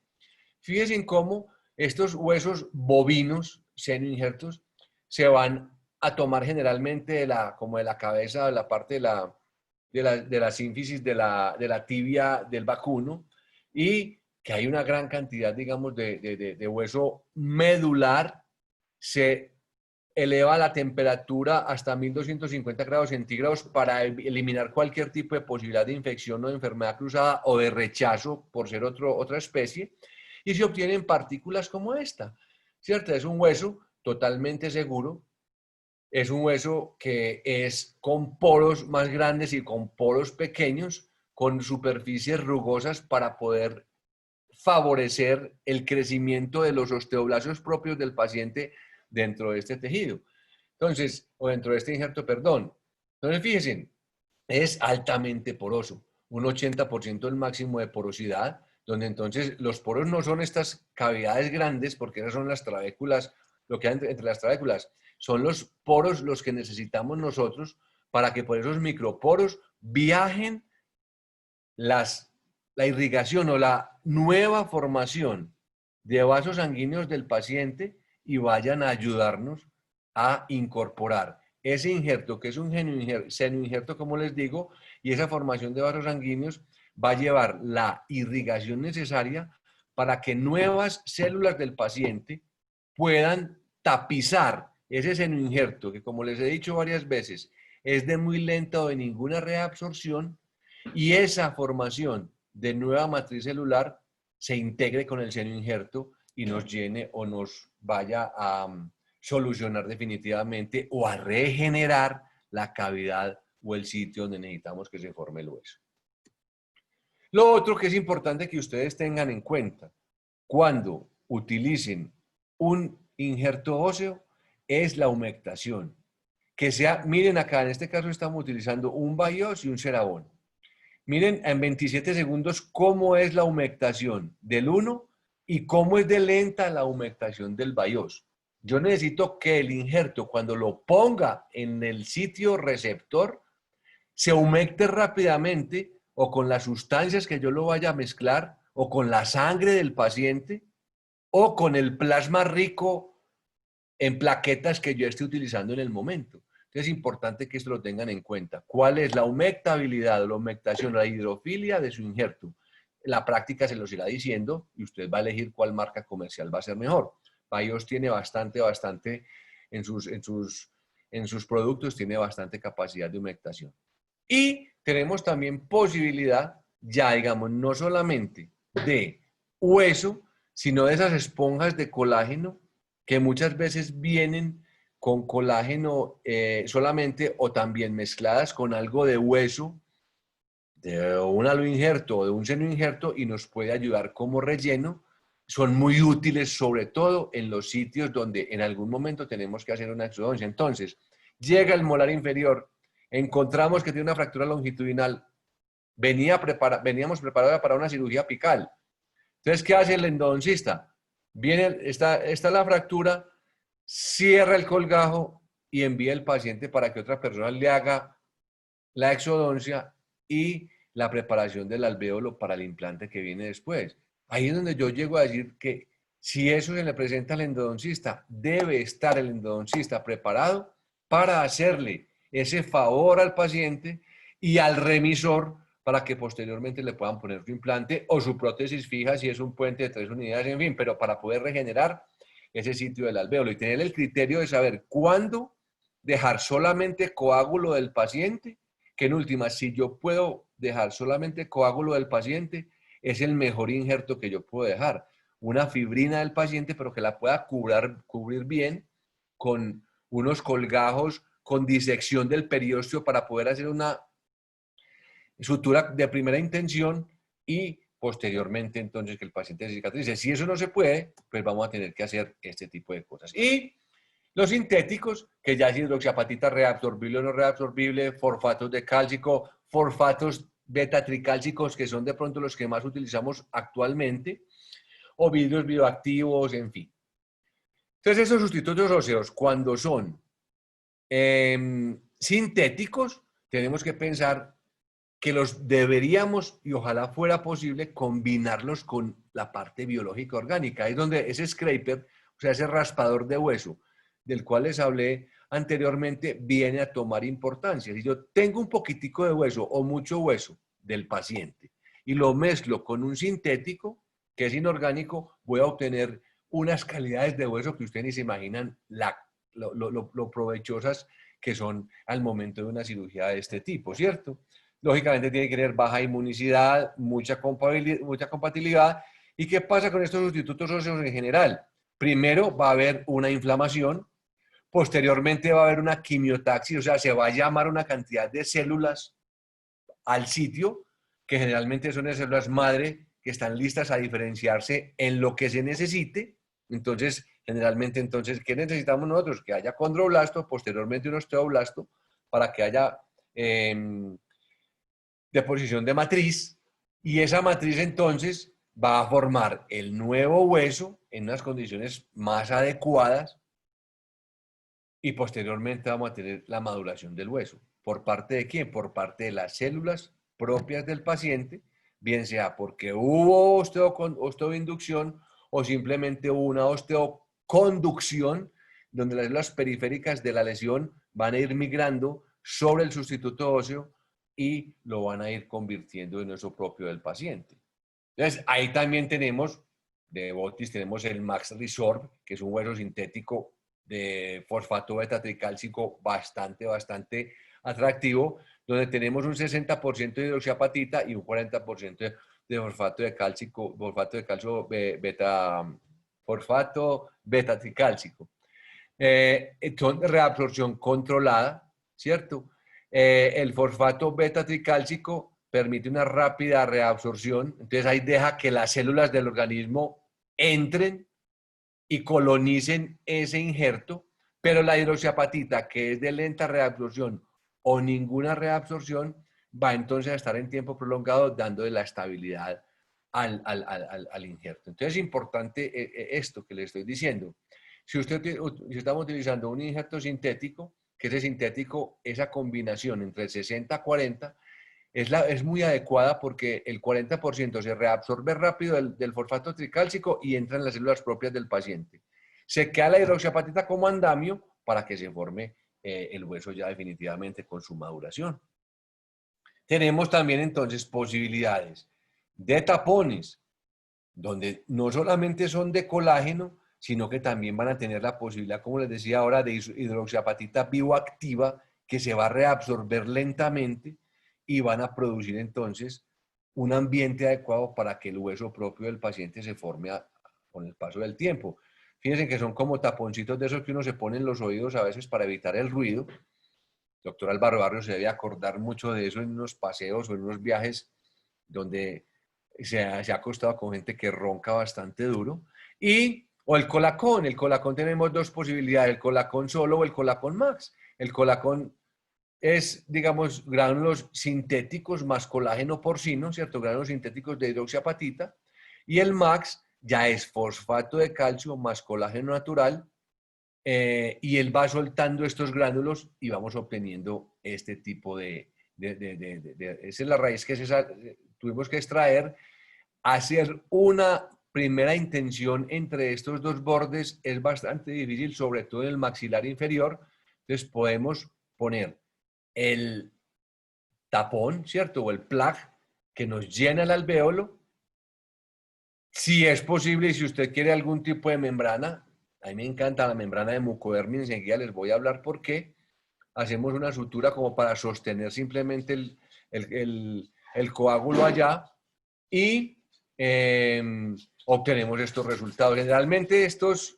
Fíjense en cómo estos huesos bovinos, senoinjertos, se van a tomar generalmente como de la cabeza, de la parte de la sínfisis de la tibia del vacuno, y que hay una gran cantidad, digamos, de hueso medular. Se eleva la temperatura hasta 1250 grados centígrados para eliminar cualquier tipo de posibilidad de infección o de enfermedad cruzada o de rechazo por ser otra especie, y se obtienen partículas como esta, ¿cierto? Es un hueso totalmente seguro, es un hueso que es con poros más grandes y con poros pequeños, con superficies rugosas para poder favorecer el crecimiento de los osteoblastos propios del paciente dentro de este tejido. Entonces, o dentro de este injerto, perdón. Entonces, fíjense, es altamente poroso, un 80% el máximo de porosidad, donde entonces los poros no son estas cavidades grandes, porque esas son las trabéculas, lo que hay entre las trabéculas, son los poros los que necesitamos nosotros para que por esos microporos viajen la irrigación o la nueva formación de vasos sanguíneos del paciente y vayan a ayudarnos a incorporar ese injerto, que es un senoinjerto, como les digo, y esa formación de vasos sanguíneos va a llevar la irrigación necesaria para que nuevas células del paciente puedan tapizar ese senoinjerto, que como les he dicho varias veces, es de muy lenta o de ninguna reabsorción, y esa formación de nueva matriz celular se integre con el senoinjerto y nos llene o nos vaya a solucionar definitivamente o a regenerar la cavidad o el sitio donde necesitamos que se forme el hueso. Lo otro que es importante que ustedes tengan en cuenta cuando utilicen un injerto óseo es la humectación. Que sea, miren acá, en este caso estamos utilizando un BIOS y un Cerabón. Miren en 27 segundos cómo es la humectación del uno y cómo es de lenta la humectación del BIOS. Yo necesito que el injerto, cuando lo ponga en el sitio receptor, se humecte rápidamente o con las sustancias que yo lo vaya a mezclar o con la sangre del paciente o con el plasma rico en plaquetas que yo esté utilizando en el momento. Entonces es importante que esto lo tengan en cuenta. ¿Cuál es la humectabilidad, la humectación, la hidrofilia de su injerto? La práctica se los irá diciendo y usted va a elegir cuál marca comercial va a ser mejor. BIOS tiene bastante en sus productos, tiene bastante capacidad de humectación. Y tenemos también posibilidad, ya digamos, no solamente de hueso, sino de esas esponjas de colágeno que muchas veces vienen con colágeno solamente o también mezcladas con algo de hueso, de un aloinjerto o de un senoinjerto y nos puede ayudar como relleno. Son muy útiles, sobre todo en los sitios donde en algún momento tenemos que hacer una exodoncia. Entonces, llega el molar inferior, encontramos que tiene una fractura longitudinal, veníamos preparados para una cirugía apical. Entonces, ¿qué hace el endodoncista? Está la fractura, cierra el colgajo y envía al paciente para que otra persona le haga la exodoncia y la preparación del alvéolo para el implante que viene después. Ahí es donde yo llego a decir que si eso se le presenta al endodoncista, debe estar el endodoncista preparado para hacerle ese favor al paciente y al remisor para que posteriormente le puedan poner su implante o su prótesis fija si es un puente de 3 unidades, en fin, pero para poder regenerar ese sitio del alvéolo y tener el criterio de saber cuándo dejar solamente coágulo del paciente, que en última, si yo puedo dejar solamente coágulo del paciente, es el mejor injerto que yo puedo dejar. Una fibrina del paciente, pero que la pueda cubrir bien con unos colgajos con disección del periósteo para poder hacer una sutura de primera intención y posteriormente entonces que el paciente se cicatrice. Si eso no se puede, pues vamos a tener que hacer este tipo de cosas. Y los sintéticos, que ya es hidroxiapatita reabsorbible o no reabsorbible, fosfatos de cálcico, fosfatos beta-tricálcicos, que son de pronto los que más utilizamos actualmente, o vidrios bioactivos, en fin. Entonces, esos sustitutos óseos, cuando son sintéticos, tenemos que pensar que los deberíamos, y ojalá fuera posible, combinarlos con la parte biológica orgánica. Es donde ese scraper, o sea, ese raspador de hueso, del cual les hablé anteriormente, viene a tomar importancia. Si yo tengo un poquitico de hueso o mucho hueso del paciente y lo mezclo con un sintético, que es inorgánico, voy a obtener unas calidades de hueso que ustedes ni se imaginan lo provechosas que son al momento de una cirugía de este tipo, ¿cierto? Lógicamente tiene que tener baja inmunicidad, mucha compatibilidad. ¿Y qué pasa con estos sustitutos óseos en general? Primero va a haber una inflamación, posteriormente va a haber una quimiotaxis, o sea, se va a llamar una cantidad de células al sitio, que generalmente son las células madre, que están listas a diferenciarse en lo que se necesite. Entonces, generalmente, entonces, ¿qué necesitamos nosotros? Que haya condroblasto, posteriormente un osteoblasto, para que haya deposición de matriz, y esa matriz entonces va a formar el nuevo hueso en unas condiciones más adecuadas y posteriormente vamos a tener la maduración del hueso. ¿Por parte de quién? Por parte de las células propias del paciente, bien sea porque hubo osteoinducción o simplemente hubo una osteoconducción, donde las células periféricas de la lesión van a ir migrando sobre el sustituto óseo y lo van a ir convirtiendo en hueso propio del paciente. Entonces, ahí también tenemos, de Botis, tenemos el Max Resorb, que es un hueso sintético de fosfato beta-tricálcico bastante atractivo, donde tenemos un 60% de hidroxiapatita y un 40% de fosfato de calcio fosfato beta-tricálcico. Son reabsorción controlada, ¿cierto? El fosfato beta-tricálcico permite una rápida reabsorción, entonces ahí deja que las células del organismo entren y colonicen ese injerto, pero la hidroxiapatita, que es de lenta reabsorción o ninguna reabsorción, va entonces a estar en tiempo prolongado dando de la estabilidad al injerto. Entonces es importante esto que le estoy diciendo. Si estamos utilizando un injerto sintético, que ese sintético, esa combinación entre el 60-40 es muy adecuada porque el 40% se reabsorbe rápido del fosfato tricálcico y entra en las células propias del paciente. Se queda la hidroxiapatita como andamio para que se forme el hueso ya definitivamente con su maduración. Tenemos también entonces posibilidades de tapones, donde no solamente son de colágeno, sino que también van a tener la posibilidad, como les decía ahora, de hidroxiapatita bioactiva que se va a reabsorber lentamente y van a producir entonces un ambiente adecuado para que el hueso propio del paciente se forme con el paso del tiempo. Fíjense que son como taponcitos de esos que uno se pone en los oídos a veces para evitar el ruido. Doctor Álvaro Barrio se debe acordar mucho de eso en unos paseos o en unos viajes donde se ha acostado con gente que ronca bastante duro. O el colacón tenemos dos posibilidades, el colacón solo o el colacón max. El colacón es, digamos, gránulos sintéticos más colágeno porcino, ¿cierto? Gránulos sintéticos de hidroxiapatita. Y el max ya es fosfato de calcio más colágeno natural. Y él va soltando estos gránulos y vamos obteniendo este tipo esa es la raíz que tuvimos que extraer. Hacer una primera intención entre estos dos bordes es bastante difícil, sobre todo en el maxilar inferior. Entonces podemos poner el tapón, ¿cierto? O el plug que nos llena el alvéolo. Si es posible y si usted quiere algún tipo de membrana, a mí me encanta la membrana de mucodermis, enseguida les voy a hablar por qué. Hacemos una sutura como para sostener simplemente el coágulo allá y obtenemos estos resultados. Generalmente estos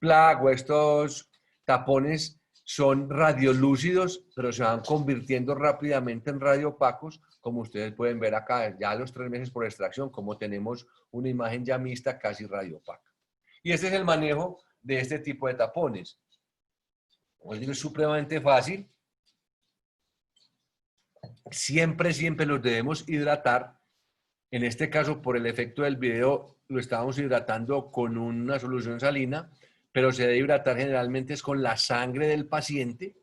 plug o estos tapones son radiolúcidos, pero se van convirtiendo rápidamente en radiopacos, como ustedes pueden ver acá, ya a los 3 meses por extracción, como tenemos una imagen ya mixta casi radiopaca. Y este es el manejo de este tipo de tapones. Como les digo, es supremamente fácil. Siempre los debemos hidratar. En este caso, por el efecto del video, lo estábamos hidratando con una solución salina, pero se debe hidratar generalmente es con la sangre del paciente.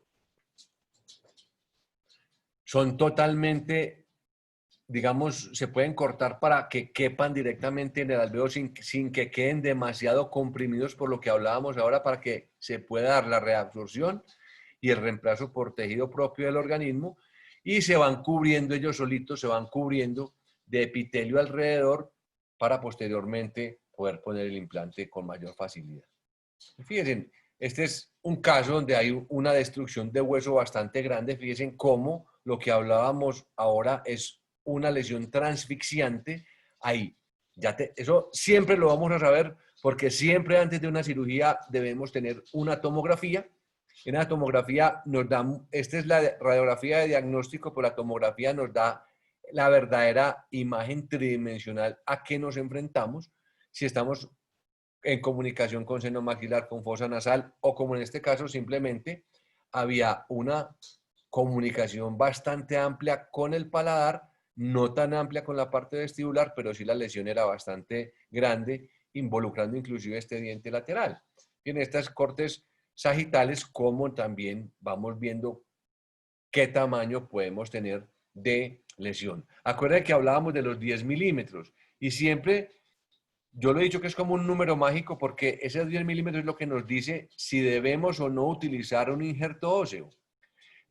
Son totalmente, digamos, se pueden cortar para que quepan directamente en el alvéolo sin que queden demasiado comprimidos, por lo que hablábamos ahora, para que se pueda dar la reabsorción y el reemplazo por tejido propio del organismo, y se van cubriendo ellos solitos, se van cubriendo de epitelio alrededor para posteriormente poder poner el implante con mayor facilidad. Fíjense, este es un caso donde hay una destrucción de hueso bastante grande. Fíjense cómo lo que hablábamos ahora es una lesión transfixiante. Ahí, eso siempre lo vamos a saber porque siempre antes de una cirugía debemos tener una tomografía. En la tomografía nos da, esta es la radiografía de diagnóstico, pero la tomografía nos da la verdadera imagen tridimensional a qué nos enfrentamos, si estamos en comunicación con seno maxilar, con fosa nasal, o como en este caso simplemente había una comunicación bastante amplia con el paladar, no tan amplia con la parte vestibular, pero sí la lesión era bastante grande, involucrando inclusive este diente lateral. Y en estas cortes sagitales, como también vamos viendo qué tamaño podemos tener de lesión. Acuérdense que hablábamos de los 10 milímetros y siempre yo lo he dicho que es como un número mágico porque ese 10 milímetros es lo que nos dice si debemos o no utilizar un injerto óseo.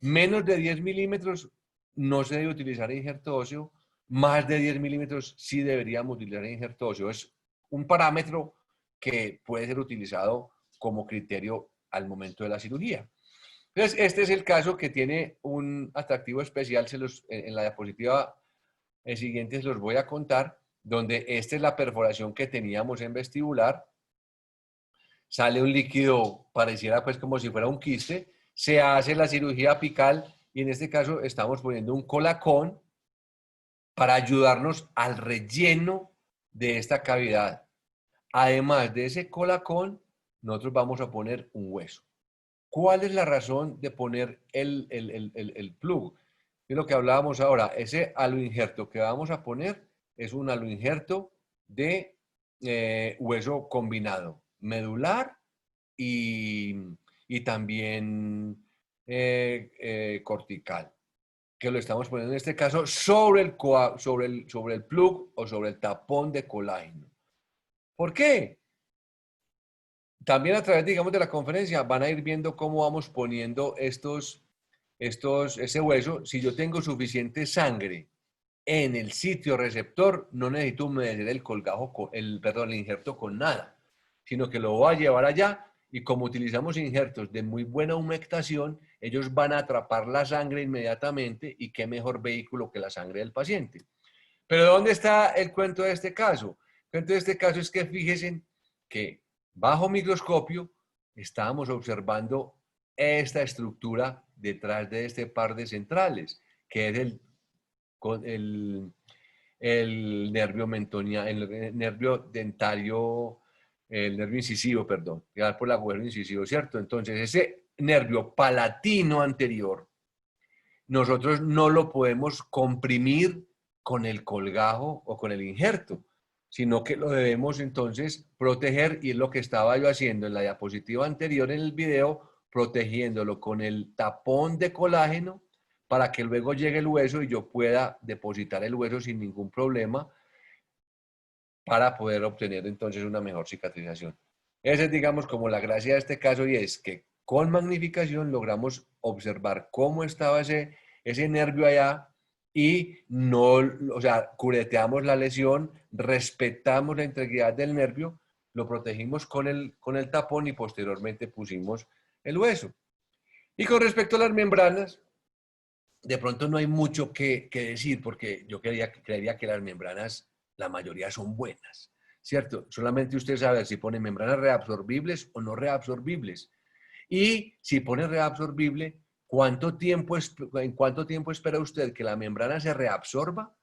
Menos de 10 milímetros no se debe utilizar injerto óseo, más de 10 milímetros sí deberíamos utilizar injerto óseo. Es un parámetro que puede ser utilizado como criterio al momento de la cirugía. Entonces, este es el caso que tiene un atractivo especial, en la diapositiva siguiente se los voy a contar, donde esta es la perforación que teníamos en vestibular, sale un líquido, pareciera pues como si fuera un quiste, se hace la cirugía apical y en este caso estamos poniendo un colacón para ayudarnos al relleno de esta cavidad. Además de ese colacón, nosotros vamos a poner un hueso. ¿Cuál es la razón de poner el plug? Es lo que hablábamos ahora. Ese aloinjerto que vamos a poner es un aloinjerto de hueso combinado, medular y y también cortical, que lo estamos poniendo en este caso sobre el plug o sobre el tapón de colágeno. ¿Por qué? También a través, digamos, de la conferencia van a ir viendo cómo vamos poniendo ese hueso. Si yo tengo suficiente sangre en el sitio receptor, no necesito humedecer el colgajo, el injerto con nada, sino que lo voy a llevar allá y como utilizamos injertos de muy buena humectación, ellos van a atrapar la sangre inmediatamente y qué mejor vehículo que la sangre del paciente. Pero ¿dónde está el cuento de este caso? El cuento de este caso es que fíjense que bajo microscopio estábamos observando esta estructura detrás de este par de centrales, que es el nervio el nervio dentario, el nervio incisivo, perdón, que va por el agujero incisivo, ¿cierto? Entonces, ese nervio palatino anterior, nosotros no lo podemos comprimir con el colgajo o con el injerto, sino que lo debemos entonces proteger, y es lo que estaba yo haciendo en la diapositiva anterior en el video, protegiéndolo con el tapón de colágeno para que luego llegue el hueso y yo pueda depositar el hueso sin ningún problema para poder obtener entonces una mejor cicatrización. Esa es, digamos, como la gracia de este caso, y es que con magnificación logramos observar cómo estaba ese nervio allá y no, o sea, cureteamos la lesión, respetamos la integridad del nervio, lo protegimos con el tapón y posteriormente pusimos el hueso. Y con respecto a las membranas, de pronto no hay mucho que decir, porque yo creería que las membranas, la mayoría son buenas, ¿cierto? Solamente usted sabe si pone membranas reabsorbibles o no reabsorbibles. Y si pone reabsorbible, ¿en cuánto tiempo espera usted que la membrana se reabsorba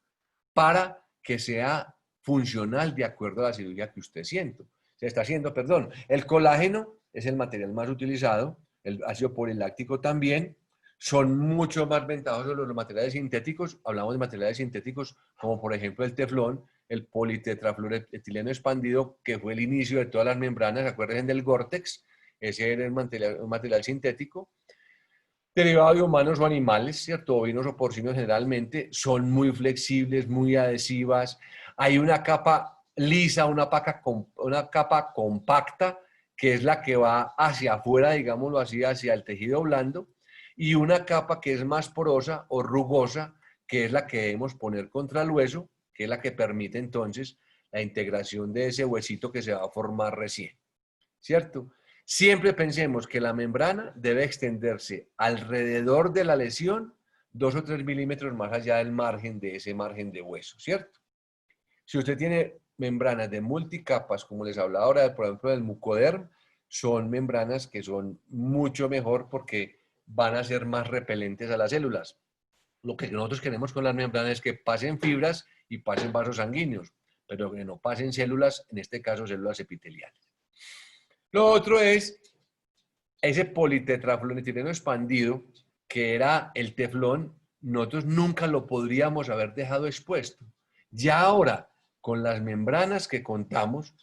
para que sea funcional de acuerdo a la cirugía que usted se está haciendo? Perdón. El colágeno es el material más utilizado, el ácido poliláctico también. Son mucho más ventajosos los materiales sintéticos. Hablamos de materiales sintéticos como por ejemplo el teflón, el politetrafluoretileno expandido, que fue el inicio de todas las membranas. Acuérdense del Gore-Tex, ese era un material sintético. Derivado de humanos o animales, ¿cierto? Ovinos o porcinos generalmente, son muy flexibles, muy adhesivas. Hay una capa lisa, una capa compacta, que es la que va hacia afuera, digámoslo así, hacia el tejido blando, y una capa que es más porosa o rugosa, que es la que debemos poner contra el hueso, que es la que permite entonces la integración de ese huesito que se va a formar recién, ¿cierto? Siempre pensemos que la membrana debe extenderse alrededor de la lesión 2 o 3 milímetros más allá del margen de ese margen de hueso, ¿cierto? Si usted tiene membranas de multicapas, como les hablaba ahora, por ejemplo, del mucoderm, son membranas que son mucho mejor porque van a ser más repelentes a las células. Lo que nosotros queremos con las membranas es que pasen fibras y pasen vasos sanguíneos, pero que no pasen células, en este caso células epiteliales. Lo otro es ese politetrafluoretileno expandido, que era el teflón, nosotros nunca lo podríamos haber dejado expuesto. Ya ahora, con las membranas que contamos,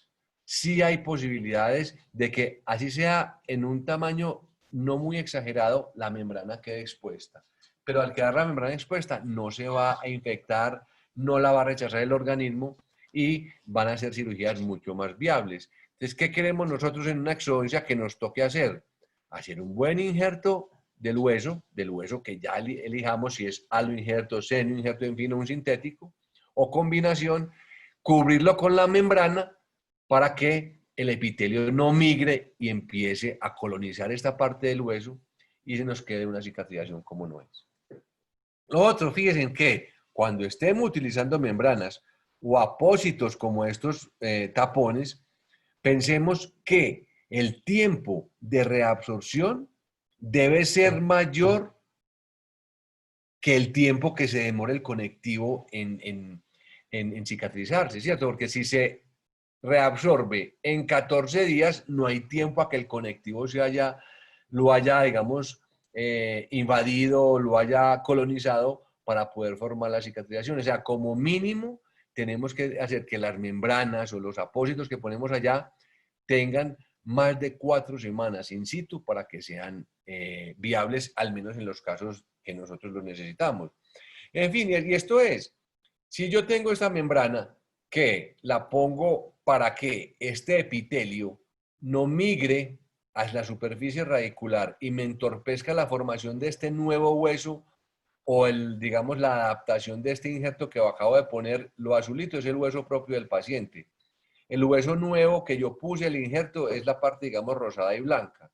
sí hay posibilidades de que, así sea en un tamaño no muy exagerado, la membrana quede expuesta. Pero al quedar la membrana expuesta, no se va a infectar, no la va a rechazar el organismo y van a ser cirugías mucho más viables. Entonces, ¿qué queremos nosotros en una exodoncia que nos toque hacer? Hacer un buen injerto del hueso que ya elijamos si es aloinjerto, senoinjerto, en fin, un sintético, o combinación, cubrirlo con la membrana para que el epitelio no migre y empiece a colonizar esta parte del hueso y se nos quede una cicatrización como no es. Lo otro, fíjense en que cuando estemos utilizando membranas o apósitos como estos tapones, pensemos que el tiempo de reabsorción debe ser mayor que el tiempo que se demora el conectivo en cicatrizarse, ¿cierto? Porque si se reabsorbe en 14 días, no hay tiempo a que el conectivo lo haya, digamos, invadido, lo haya colonizado para poder formar la cicatrización. O sea, como mínimo, tenemos que hacer que las membranas o los apósitos que ponemos allá tengan más de 4 semanas in situ para que sean viables, al menos en los casos que nosotros los necesitamos. En fin, y esto es, si yo tengo esta membrana que la pongo para que este epitelio no migre a la superficie radicular y me entorpezca la formación de este nuevo hueso o digamos, la adaptación de este injerto que acabo de poner, lo azulito es el hueso propio del paciente. El hueso nuevo que yo puse, el injerto, es la parte, digamos, rosada y blanca.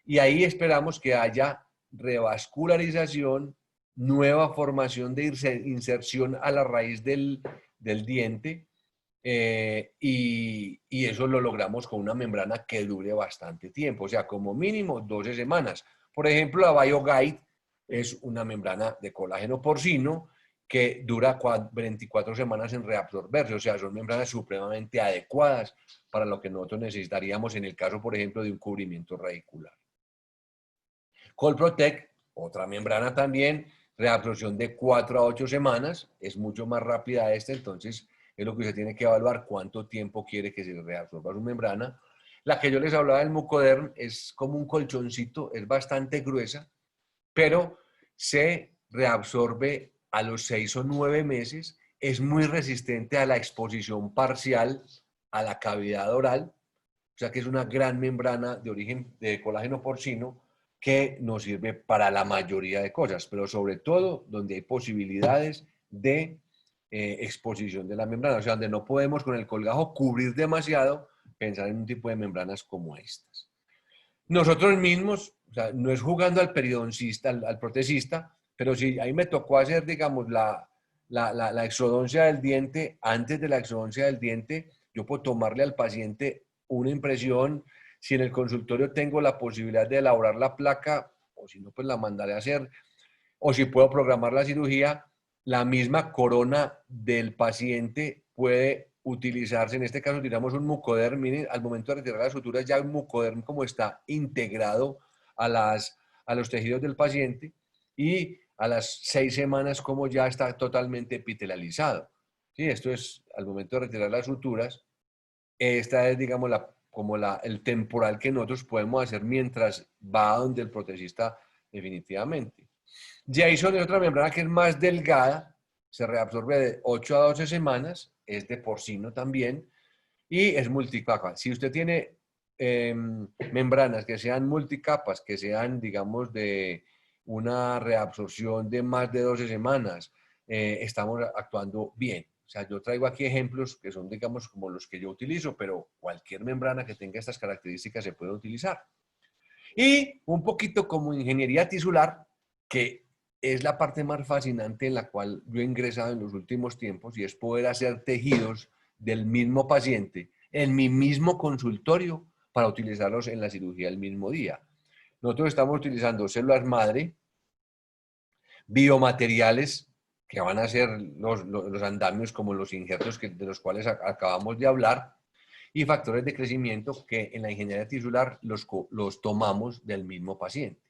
Y ahí esperamos que haya revascularización, nueva formación de inserción a la raíz del diente, y eso lo logramos con una membrana que dure bastante tiempo, o sea, como mínimo 12 semanas. Por ejemplo, la BioGuide es una membrana de colágeno porcino que dura 24 semanas en reabsorberse, o sea, son membranas supremamente adecuadas para lo que nosotros necesitaríamos en el caso, por ejemplo, de un cubrimiento radicular. Colprotec, otra membrana también, reabsorción de 4 a 8 semanas, es mucho más rápida esta, entonces es lo que usted tiene que evaluar cuánto tiempo quiere que se reabsorba su membrana. La que yo les hablaba del Mucoderm es como un colchoncito, es bastante gruesa, pero se reabsorbe a los 6 o 9 meses, es muy resistente a la exposición parcial a la cavidad oral, o sea que es una gran membrana de origen de colágeno porcino que nos sirve para la mayoría de cosas, pero sobre todo donde hay posibilidades de exposición de la membrana, o sea, donde no podemos con el colgajo cubrir demasiado, pensar en un tipo de membranas como estas. Nosotros mismos, o sea, no es jugando al periodoncista, al protesista, pero si ahí me tocó hacer, digamos, la exodoncia del diente, antes de la exodoncia del diente, yo puedo tomarle al paciente una impresión, si en el consultorio tengo la posibilidad de elaborar la placa, o si no, pues la mandaré a hacer, o si puedo programar la cirugía, la misma corona del paciente puede utilizarse, en este caso utilizamos un Mucoderm, miren, al momento de retirar las suturas ya un Mucoderm como está integrado a los tejidos del paciente, y a las 6 semanas como ya está totalmente epitelializado. ¿Sí? Esto es al momento de retirar las suturas. Esta es, digamos, el temporal que nosotros podemos hacer mientras va donde el protesista definitivamente. Jason es otra membrana que es más delgada, se reabsorbe de 8 a 12 semanas, es de porcino también y es multicapa. Si usted tiene membranas que sean multicapas, que sean, digamos, de una reabsorción de más de 12 semanas, estamos actuando bien. O sea, yo traigo aquí ejemplos que son, digamos, como los que yo utilizo, pero cualquier membrana que tenga estas características se puede utilizar. Y un poquito como ingeniería tisular, que es la parte más fascinante en la cual yo he ingresado en los últimos tiempos, y es poder hacer tejidos del mismo paciente en mi mismo consultorio para utilizarlos en la cirugía el mismo día. Nosotros estamos utilizando células madre, biomateriales que van a ser los andamios como los injertos de los cuales acabamos de hablar, y factores de crecimiento que en la ingeniería tisular los tomamos del mismo paciente.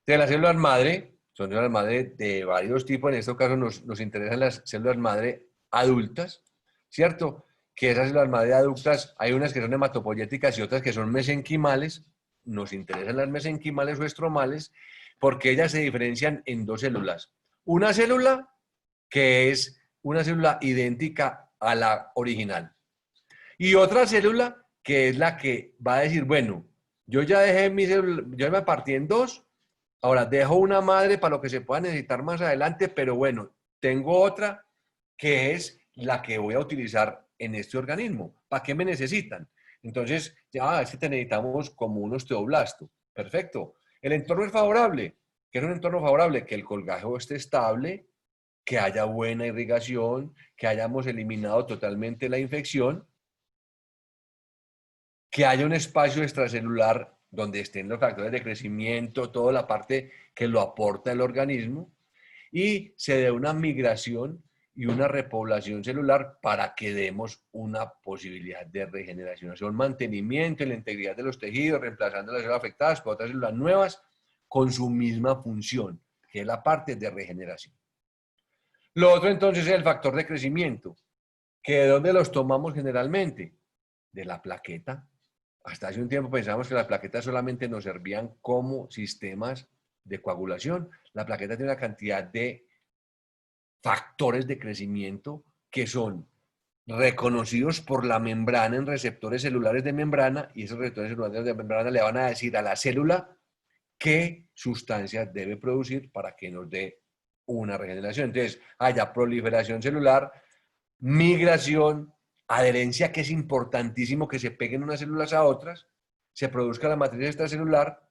De las células madre, son células madre de varios tipos, en este caso nos interesan las células madre adultas, ¿cierto? Que esas células madre adultas, hay unas que son hematopoyéticas y otras que son mesenquimales. Nos interesan las mesenquimales o estromales porque ellas se diferencian en dos células. Una célula que es una célula idéntica a la original, y otra célula que es la que va a decir, bueno, yo ya dejé mi célula, yo me partí en dos, ahora dejo una madre para lo que se pueda necesitar más adelante, pero bueno, tengo otra que es la que voy a utilizar en este organismo. ¿Para qué me necesitan? Entonces, ya es que te necesitamos como un osteoblasto. Perfecto. El entorno es favorable. ¿Qué es un entorno favorable? Que el colgajo esté estable, que haya buena irrigación, que hayamos eliminado totalmente la infección, que haya un espacio extracelular donde estén los factores de crecimiento, toda la parte que lo aporta el organismo, y se dé una migración y una repoblación celular para que demos una posibilidad de regeneración, mantenimiento en la integridad de los tejidos, reemplazando las células afectadas por otras células nuevas con su misma función, que es la parte de regeneración. Lo otro entonces es el factor de crecimiento, que ¿de dónde los tomamos generalmente? De la plaqueta. Hasta hace un tiempo pensábamos que las plaquetas solamente nos servían como sistemas de coagulación. La plaqueta tiene una cantidad de factores de crecimiento que son reconocidos por la membrana en receptores celulares de membrana, y esos receptores celulares de membrana le van a decir a la célula qué sustancias debe producir para que nos dé una regeneración. Entonces, haya proliferación celular, migración, adherencia, que es importantísimo que se peguen unas células a otras, se produzca la matriz extracelular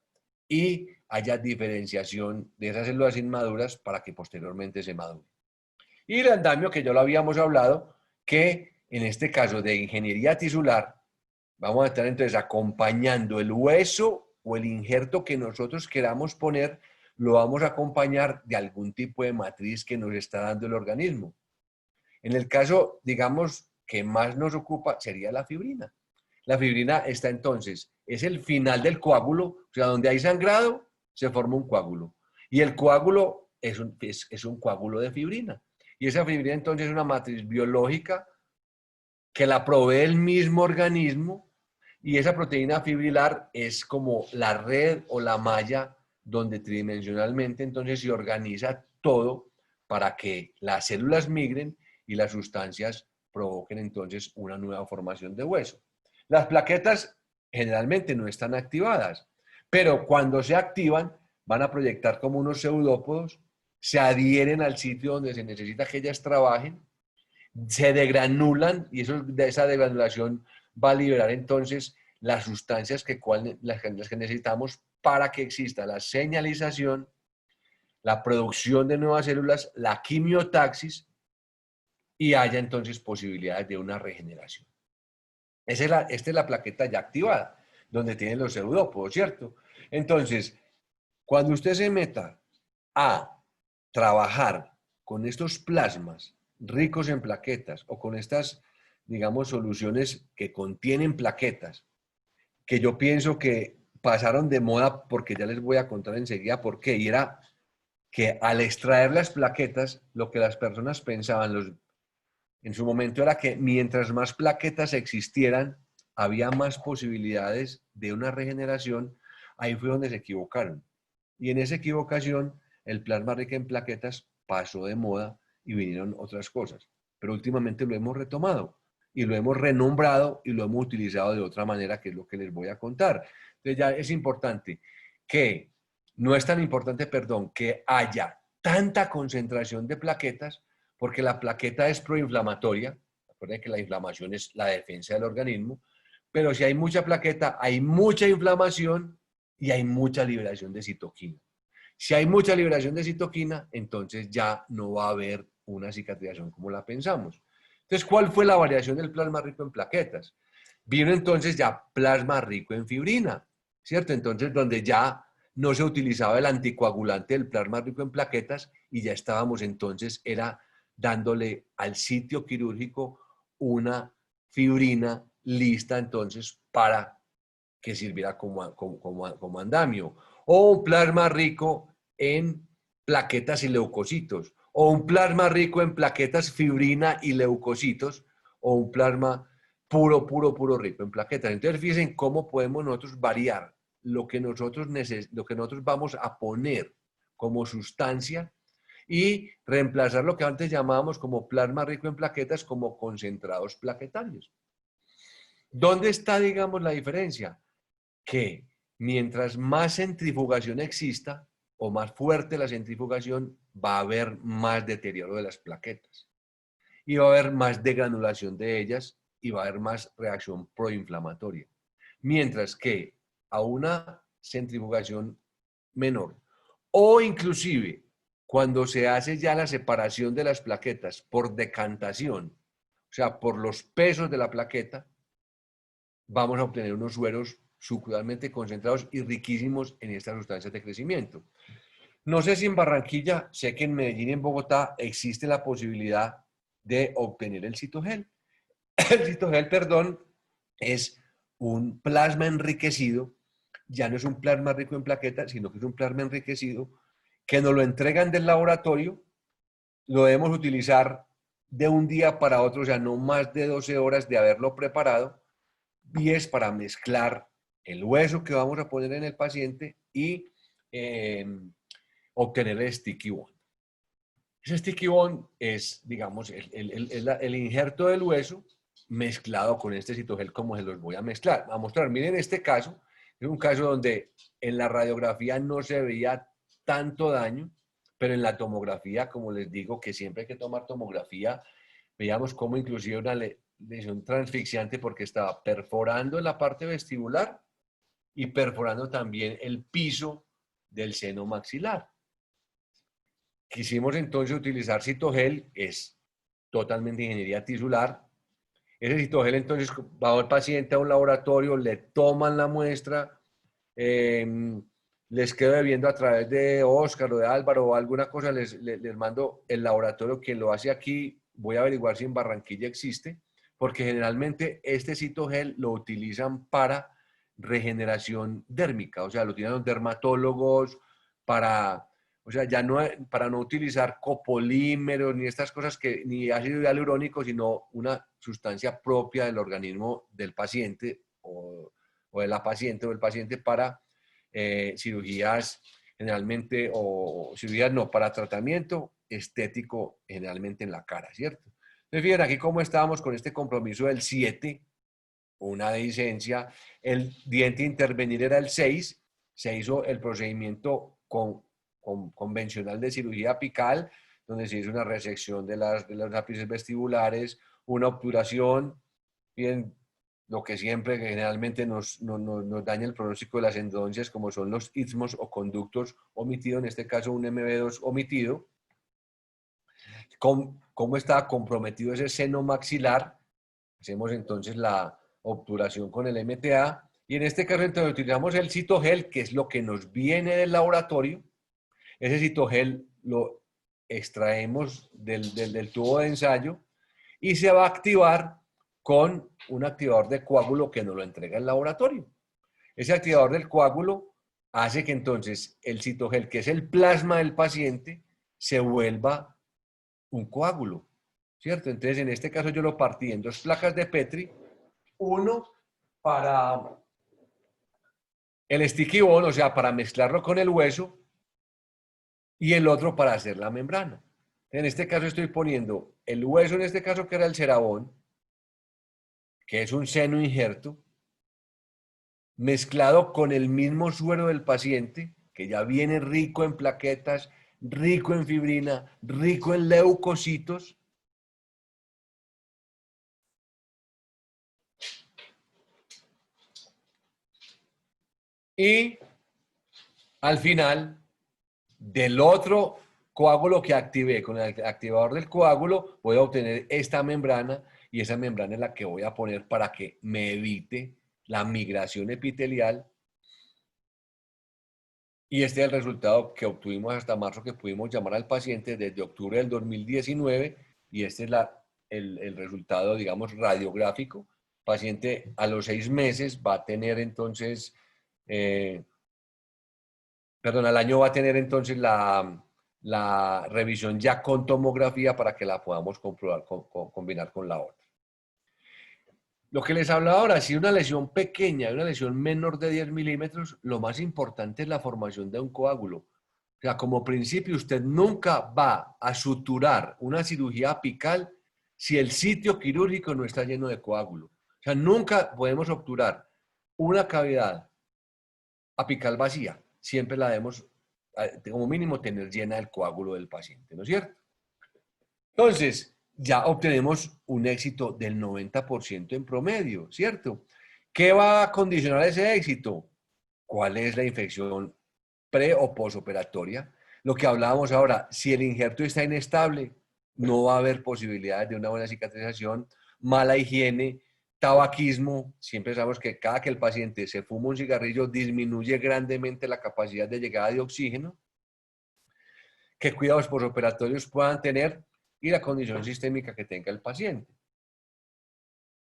y haya diferenciación de esas células inmaduras para que posteriormente se maduren. Y el andamio, que ya lo habíamos hablado, que en este caso de ingeniería tisular, vamos a estar entonces acompañando el hueso o el injerto que nosotros queramos poner, lo vamos a acompañar de algún tipo de matriz que nos está dando el organismo. En el caso, digamos, que más nos ocupa sería la fibrina. La fibrina está entonces, es el final del coágulo, o sea, donde hay sangrado, se forma un coágulo. Y el coágulo es un coágulo de fibrina. Y esa fibrina entonces es una matriz biológica que la provee el mismo organismo, y esa proteína fibrilar es como la red o la malla donde tridimensionalmente entonces se organiza todo para que las células migren y las sustancias provoquen entonces una nueva formación de hueso. Las plaquetas generalmente no están activadas, pero cuando se activan van a proyectar como unos pseudópodos, se adhieren al sitio donde se necesita que ellas trabajen, se degranulan, y esa degranulación va a liberar entonces las sustancias las que necesitamos para que exista la señalización, la producción de nuevas células, la quimiotaxis, y haya entonces posibilidades de una regeneración. Esta es la plaqueta ya activada, donde tienen los pseudópodos, ¿cierto? Entonces, cuando usted se meta a trabajar con estos plasmas ricos en plaquetas o con estas, digamos, soluciones que contienen plaquetas, que yo pienso que pasaron de moda, porque ya les voy a contar enseguida por qué, y era que al extraer las plaquetas, lo que las personas pensaban en su momento era que mientras más plaquetas existieran, había más posibilidades de una regeneración. Ahí fue donde se equivocaron. Y en esa equivocación, el plasma rico en plaquetas pasó de moda y vinieron otras cosas. Pero últimamente lo hemos retomado y lo hemos renombrado y lo hemos utilizado de otra manera, que es lo que les voy a contar. Entonces ya es importante que, no es tan importante, perdón, que haya tanta concentración de plaquetas, porque la plaqueta es proinflamatoria. Recuerden que la inflamación es la defensa del organismo, pero si hay mucha plaqueta, hay mucha inflamación y hay mucha liberación de citoquina. Si hay mucha liberación de citoquina, entonces ya no va a haber una cicatrización como la pensamos. Entonces, ¿cuál fue la variación del plasma rico en plaquetas? Vino entonces ya plasma rico en fibrina, ¿cierto? Entonces, donde ya no se utilizaba el anticoagulante del plasma rico en plaquetas, y ya estábamos entonces, era dándole al sitio quirúrgico una fibrina lista entonces para que sirviera como andamio, o un plasma rico en plaquetas y leucocitos, o un plasma rico en plaquetas, fibrina y leucocitos, o un plasma puro rico en plaquetas. Entonces, fíjense cómo podemos nosotros variar lo que nosotros vamos a poner como sustancia, y reemplazar lo que antes llamábamos como plasma rico en plaquetas como concentrados plaquetarios. ¿Dónde está, digamos, la diferencia? Que mientras más centrifugación exista o más fuerte la centrifugación, va a haber más deterioro de las plaquetas y va a haber más degranulación de ellas y va a haber más reacción proinflamatoria. Mientras que a una centrifugación menor, o inclusive cuando se hace ya la separación de las plaquetas por decantación, o sea, por los pesos de la plaqueta, vamos a obtener unos sueros sucralmente concentrados y riquísimos en estas sustancias de crecimiento. No sé si en Barranquilla, sé que en Medellín y en Bogotá existe la posibilidad de obtener el citogel. El citogel, perdón, es un plasma enriquecido, ya no es un plasma rico en plaquetas, sino que es un plasma enriquecido que nos lo entregan del laboratorio, lo debemos utilizar de un día para otro, o sea, no más de 12 horas de haberlo preparado, y es para mezclar el hueso que vamos a poner en el paciente y obtener el sticky bone. Ese sticky bone es, digamos, el injerto del hueso mezclado con este citogel, como se los voy a mezclar. A mostrar, miren este caso, es un caso donde en la radiografía no se veía tanto daño, pero en la tomografía, como les digo, que siempre hay que tomar tomografía, veíamos cómo inclusive una lesión transfixiante porque estaba perforando en la parte vestibular y perforando también el piso del seno maxilar. Quisimos entonces utilizar citogel, es totalmente ingeniería tisular. Ese citogel entonces va al paciente a un laboratorio, le toman la muestra, les quedo viendo a través de Oscar o de Álvaro o alguna cosa, les mando el laboratorio que lo hace aquí, voy a averiguar si en Barranquilla existe, porque generalmente este citogel lo utilizan para regeneración dérmica, o sea, lo utilizan los dermatólogos para, o sea, ya no, para no utilizar copolímeros ni estas cosas que, ni ácido hialurónico, sino una sustancia propia del organismo del paciente o de la paciente o del paciente para cirugías generalmente, o cirugías no, para tratamiento estético generalmente en la cara, ¿cierto? Entonces, fíjense aquí cómo estábamos con este compromiso del 7, una dehiscencia, el diente intervenir era el 6, se hizo el procedimiento convencional de cirugía apical, donde se hizo una resección de los ápices vestibulares, una obturación, bien, lo que siempre que generalmente nos daña el pronóstico de las endodoncias, como son los istmos o conductos omitidos, en este caso un MB2 omitido. ¿Cómo está comprometido ese seno maxilar? Hacemos entonces la obturación con el MTA y en este caso entonces utilizamos el citogel, que es lo que nos viene del laboratorio. Ese citogel lo extraemos del tubo de ensayo y se va a activar con un activador de coágulo que nos lo entrega el laboratorio. Ese activador del coágulo hace que entonces el citogel, que es el plasma del paciente, se vuelva un coágulo, ¿cierto? Entonces, en este caso yo lo partí en 2 placas de Petri, uno para el sticky bone, o sea, para mezclarlo con el hueso, y el otro para hacer la membrana. En este caso estoy poniendo el hueso, en este caso que era el cerabón, que es un seno injerto, mezclado con el mismo suero del paciente, que ya viene rico en plaquetas, rico en fibrina, rico en leucocitos. Y al final, del otro coágulo que activé con el activador del coágulo, voy a obtener esta membrana y esa membrana es la que voy a poner para que me evite la migración epitelial. Y este es el resultado que obtuvimos hasta marzo, que pudimos llamar al paciente desde octubre del 2019 y este es el resultado, digamos, radiográfico. El paciente a los 6 meses va a tener entonces, al año va a tener entonces la revisión ya con tomografía para que la podamos comprobar, combinar con la otra. Lo que les hablaba ahora, si una lesión pequeña, una lesión menor de 10 milímetros, lo más importante es la formación de un coágulo. O sea, como principio, usted nunca va a suturar una cirugía apical si el sitio quirúrgico no está lleno de coágulo. O sea, nunca podemos obturar una cavidad apical vacía. Siempre la debemos, como mínimo, tener llena el coágulo del paciente, ¿no es cierto? Entonces, ya obtenemos un éxito del 90% en promedio, ¿cierto? ¿Qué va a condicionar ese éxito? ¿Cuál es la infección pre o posoperatoria? Lo que hablábamos ahora, si el injerto está inestable, no va a haber posibilidades de una buena cicatrización, mala higiene, tabaquismo. Siempre sabemos que cada que el paciente se fuma un cigarrillo disminuye grandemente la capacidad de llegada de oxígeno. ¿Qué cuidados posoperatorios puedan tener? Y la condición sistémica que tenga el paciente.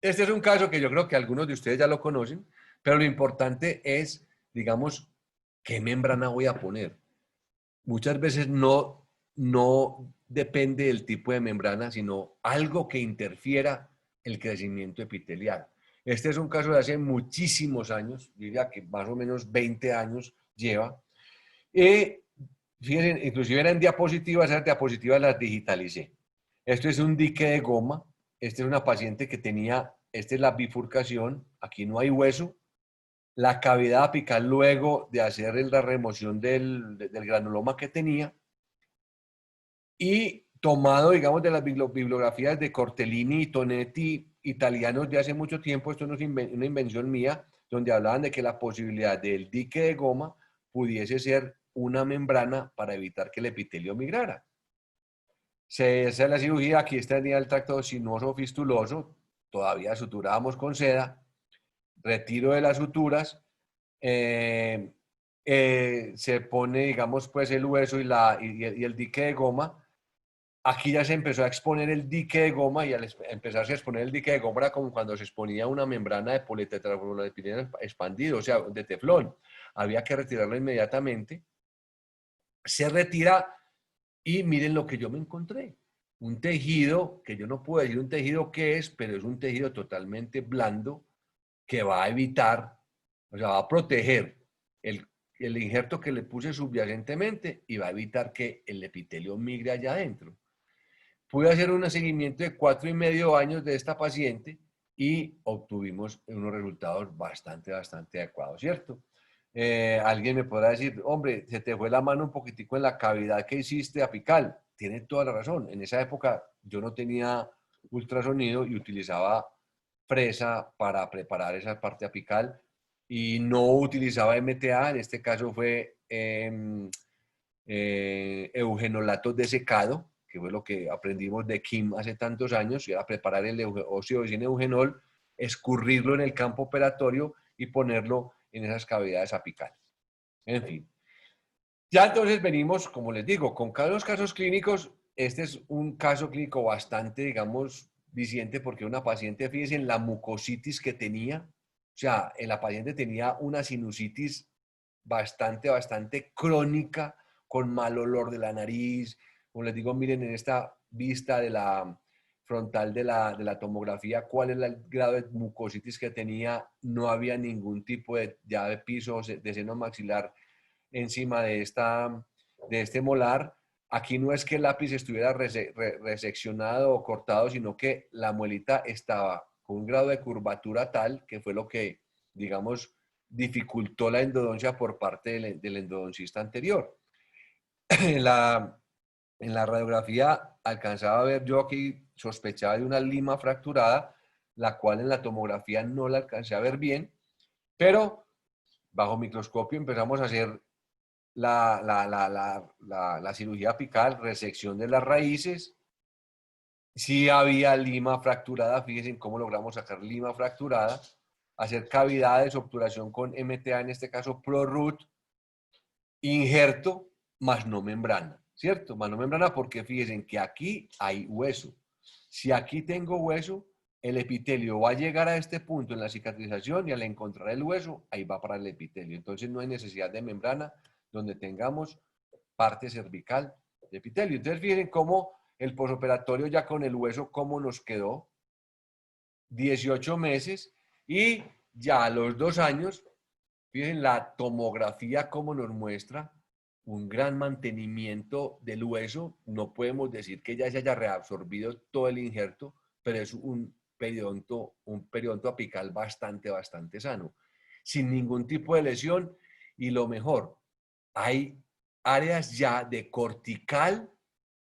Este es un caso que yo creo que algunos de ustedes ya lo conocen, pero lo importante es, digamos, ¿qué membrana voy a poner? Muchas veces no depende del tipo de membrana, sino algo que interfiera el crecimiento epitelial. Este es un caso de hace muchísimos años, diría que más o menos 20 años lleva. Y fíjense, inclusive eran diapositivas, esas diapositivas las digitalicé. Esto es un dique de goma. Esta es una paciente que tenía, esta es la bifurcación, aquí no hay hueso. La cavidad apical luego de hacer la remoción del granuloma que tenía y tomado, digamos, de las bibliografías de Cortellini y Tonetti italianos de hace mucho tiempo, esto no es una invención mía, donde hablaban de que la posibilidad del dique de goma pudiese ser una membrana para evitar que el epitelio migrara. Se hace la cirugía, aquí está el tracto sinuoso fistuloso, todavía suturábamos con seda, retiro de las suturas, eh, se pone, digamos, pues el hueso y el dique de goma. Aquí ya se empezó a exponer el dique de goma y al empezarse a exponer el dique de goma era como cuando se exponía una membrana de politetrafluoroepileno expandido, o sea, de teflón. Había que retirarlo inmediatamente. Se retira y miren lo que yo me encontré. Un tejido, que yo no puedo decir un tejido qué es, pero es un tejido totalmente blando que va a evitar, o sea, va a proteger el, el injerto que le puse subyacentemente y va a evitar que el epitelio migre allá adentro. Pude hacer un seguimiento de 4,5 años de esta paciente y obtuvimos unos resultados bastante adecuados, ¿cierto? Alguien me podrá decir, hombre, se te fue la mano un poquitico en la cavidad que hiciste apical. Tiene toda la razón. En esa época yo no tenía ultrasonido y utilizaba fresa para preparar esa parte apical y no utilizaba MTA, en este caso fue eugenolato desecado, que fue lo que aprendimos de Kim hace tantos años, y era preparar el óxido de eugenol, escurrirlo en el campo operatorio y ponerlo en esas cavidades apicales. En fin. Ya entonces venimos, como les digo, con cada los casos clínicos. Este es un caso clínico bastante, digamos, diciente porque una paciente, fíjense en la mucositis que tenía, o sea, la paciente tenía una sinusitis bastante crónica, con mal olor de la nariz. Como les digo, miren en esta vista de la frontal de la tomografía, cuál es el grado de mucositis que tenía. No había ningún tipo de llave piso de seno maxilar encima de este molar. Aquí no es que el lápiz estuviera reseccionado o cortado, sino que la muelita estaba con un grado de curvatura tal que fue lo que, digamos, dificultó la endodoncia por parte del endodoncista anterior. En la radiografía alcanzaba a ver yo que sospechaba de una lima fracturada, la cual en la tomografía no la alcancé a ver bien, pero bajo microscopio empezamos a hacer la cirugía apical, resección de las raíces. Si había lima fracturada, fíjense cómo logramos sacar lima fracturada, hacer cavidades, obturación con MTA, en este caso ProRoot, injerto, más no membrana, ¿cierto? Más no membrana porque fíjense que aquí hay hueso. Si aquí tengo hueso, el epitelio va a llegar a este punto en la cicatrización y al encontrar el hueso, ahí va para el epitelio. Entonces no hay necesidad de membrana donde tengamos parte cervical de epitelio. Entonces fíjense cómo el posoperatorio ya con el hueso, cómo nos quedó, 18 meses, y ya a los 2 años, fíjense la tomografía cómo nos muestra un gran mantenimiento del hueso. No podemos decir que ya se haya reabsorbido todo el injerto, pero es un periodonto apical bastante sano, sin ningún tipo de lesión. Y lo mejor, hay áreas ya de cortical,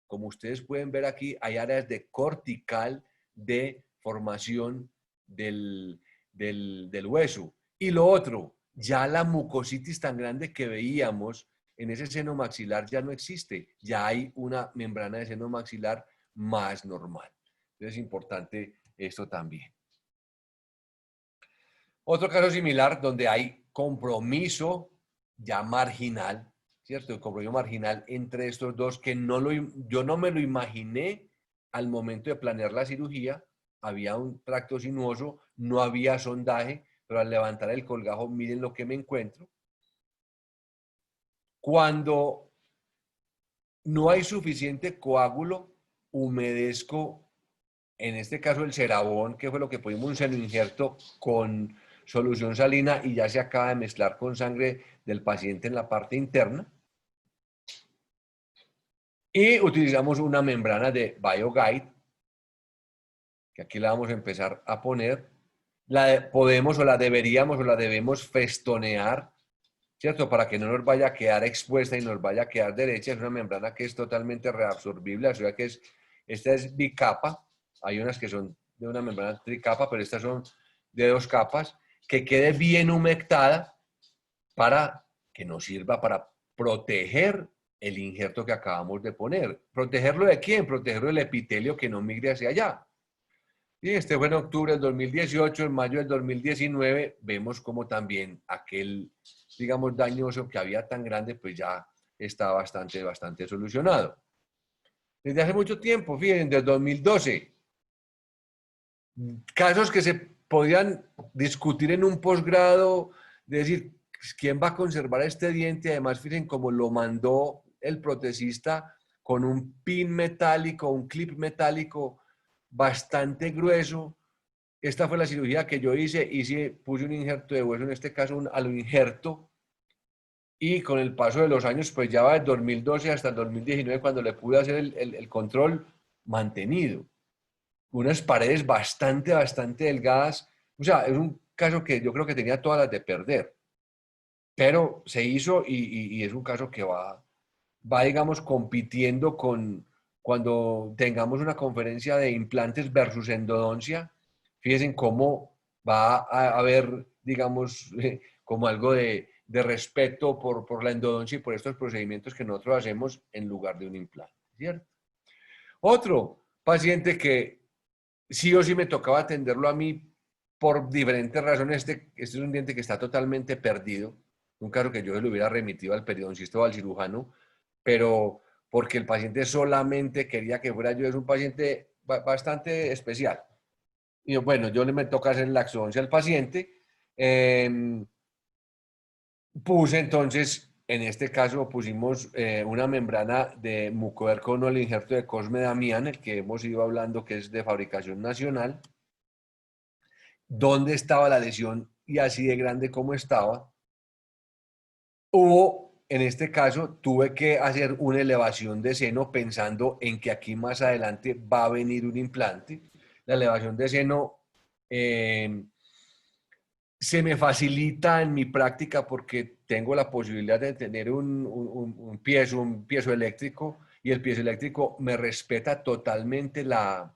como ustedes pueden ver aquí, hay áreas de cortical de formación del hueso. Y lo otro, ya la mucositis tan grande que veíamos en ese seno maxilar ya no existe, ya hay una membrana de seno maxilar más normal. Entonces es importante esto también. Otro caso similar donde hay compromiso ya marginal, ¿cierto? El compromiso marginal entre estos dos que yo no me lo imaginé al momento de planear la cirugía. Había un tracto sinuoso, no había sondaje, pero al levantar el colgajo, miren lo que me encuentro. Cuando no hay suficiente coágulo, humedezco en este caso el Cerabón, que fue lo que pusimos un senoinjerto con solución salina y ya se acaba de mezclar con sangre del paciente en la parte interna. Y utilizamos una membrana de BioGuide, que aquí la vamos a empezar a poner. Podemos o la deberíamos o la debemos festonear, ¿cierto? Para que no nos vaya a quedar expuesta y nos vaya a quedar derecha. Es una membrana que es totalmente reabsorbible, o sea que esta es bicapa. Hay unas que son de una membrana tricapa, pero estas son de 2 capas, que quede bien humectada para que nos sirva para proteger el injerto que acabamos de poner. ¿Protegerlo de quién? Protegerlo del epitelio que no migre hacia allá. Y este fue en octubre del 2018, en mayo del 2019, vemos como también aquel, digamos, dañoso que había tan grande, pues ya está bastante solucionado. Desde hace mucho tiempo, fíjense, desde 2012, casos que se podían discutir en un posgrado, de decir, ¿quién va a conservar este diente? Además, fíjense cómo lo mandó el protecista con un pin metálico, un clip metálico bastante grueso. Esta fue la cirugía que yo hice, puse un injerto de hueso, en este caso un aloinjerto, y con el paso de los años, pues ya va del 2012 hasta el 2019, cuando le pude hacer el control mantenido. Unas paredes bastante delgadas. O sea, es un caso que yo creo que tenía todas las de perder, pero se hizo y es un caso que va, digamos, compitiendo con cuando tengamos una conferencia de implantes versus endodoncia. Fíjense cómo va a haber, digamos, como algo de respeto por la endodoncia y por estos procedimientos que nosotros hacemos en lugar de un implante, ¿cierto? Otro paciente que sí o sí me tocaba atenderlo a mí por diferentes razones. Este es un diente que está totalmente perdido. Un caso que yo se lo hubiera remitido al periodoncista o al cirujano, pero porque el paciente solamente quería que fuera yo. Es un paciente bastante especial. Y bueno, yo me toca hacer la exodoncia al paciente. Puse entonces, en este caso pusimos una membrana de mucover con el injerto de Cosme Damián, el que hemos ido hablando, que es de fabricación nacional. ¿Dónde estaba la lesión y así de grande como estaba? En este caso, tuve que hacer una elevación de seno pensando en que aquí más adelante va a venir un implante. La elevación de seno se me facilita en mi práctica porque tengo la posibilidad de tener un piezo eléctrico, y el piezo eléctrico me respeta totalmente la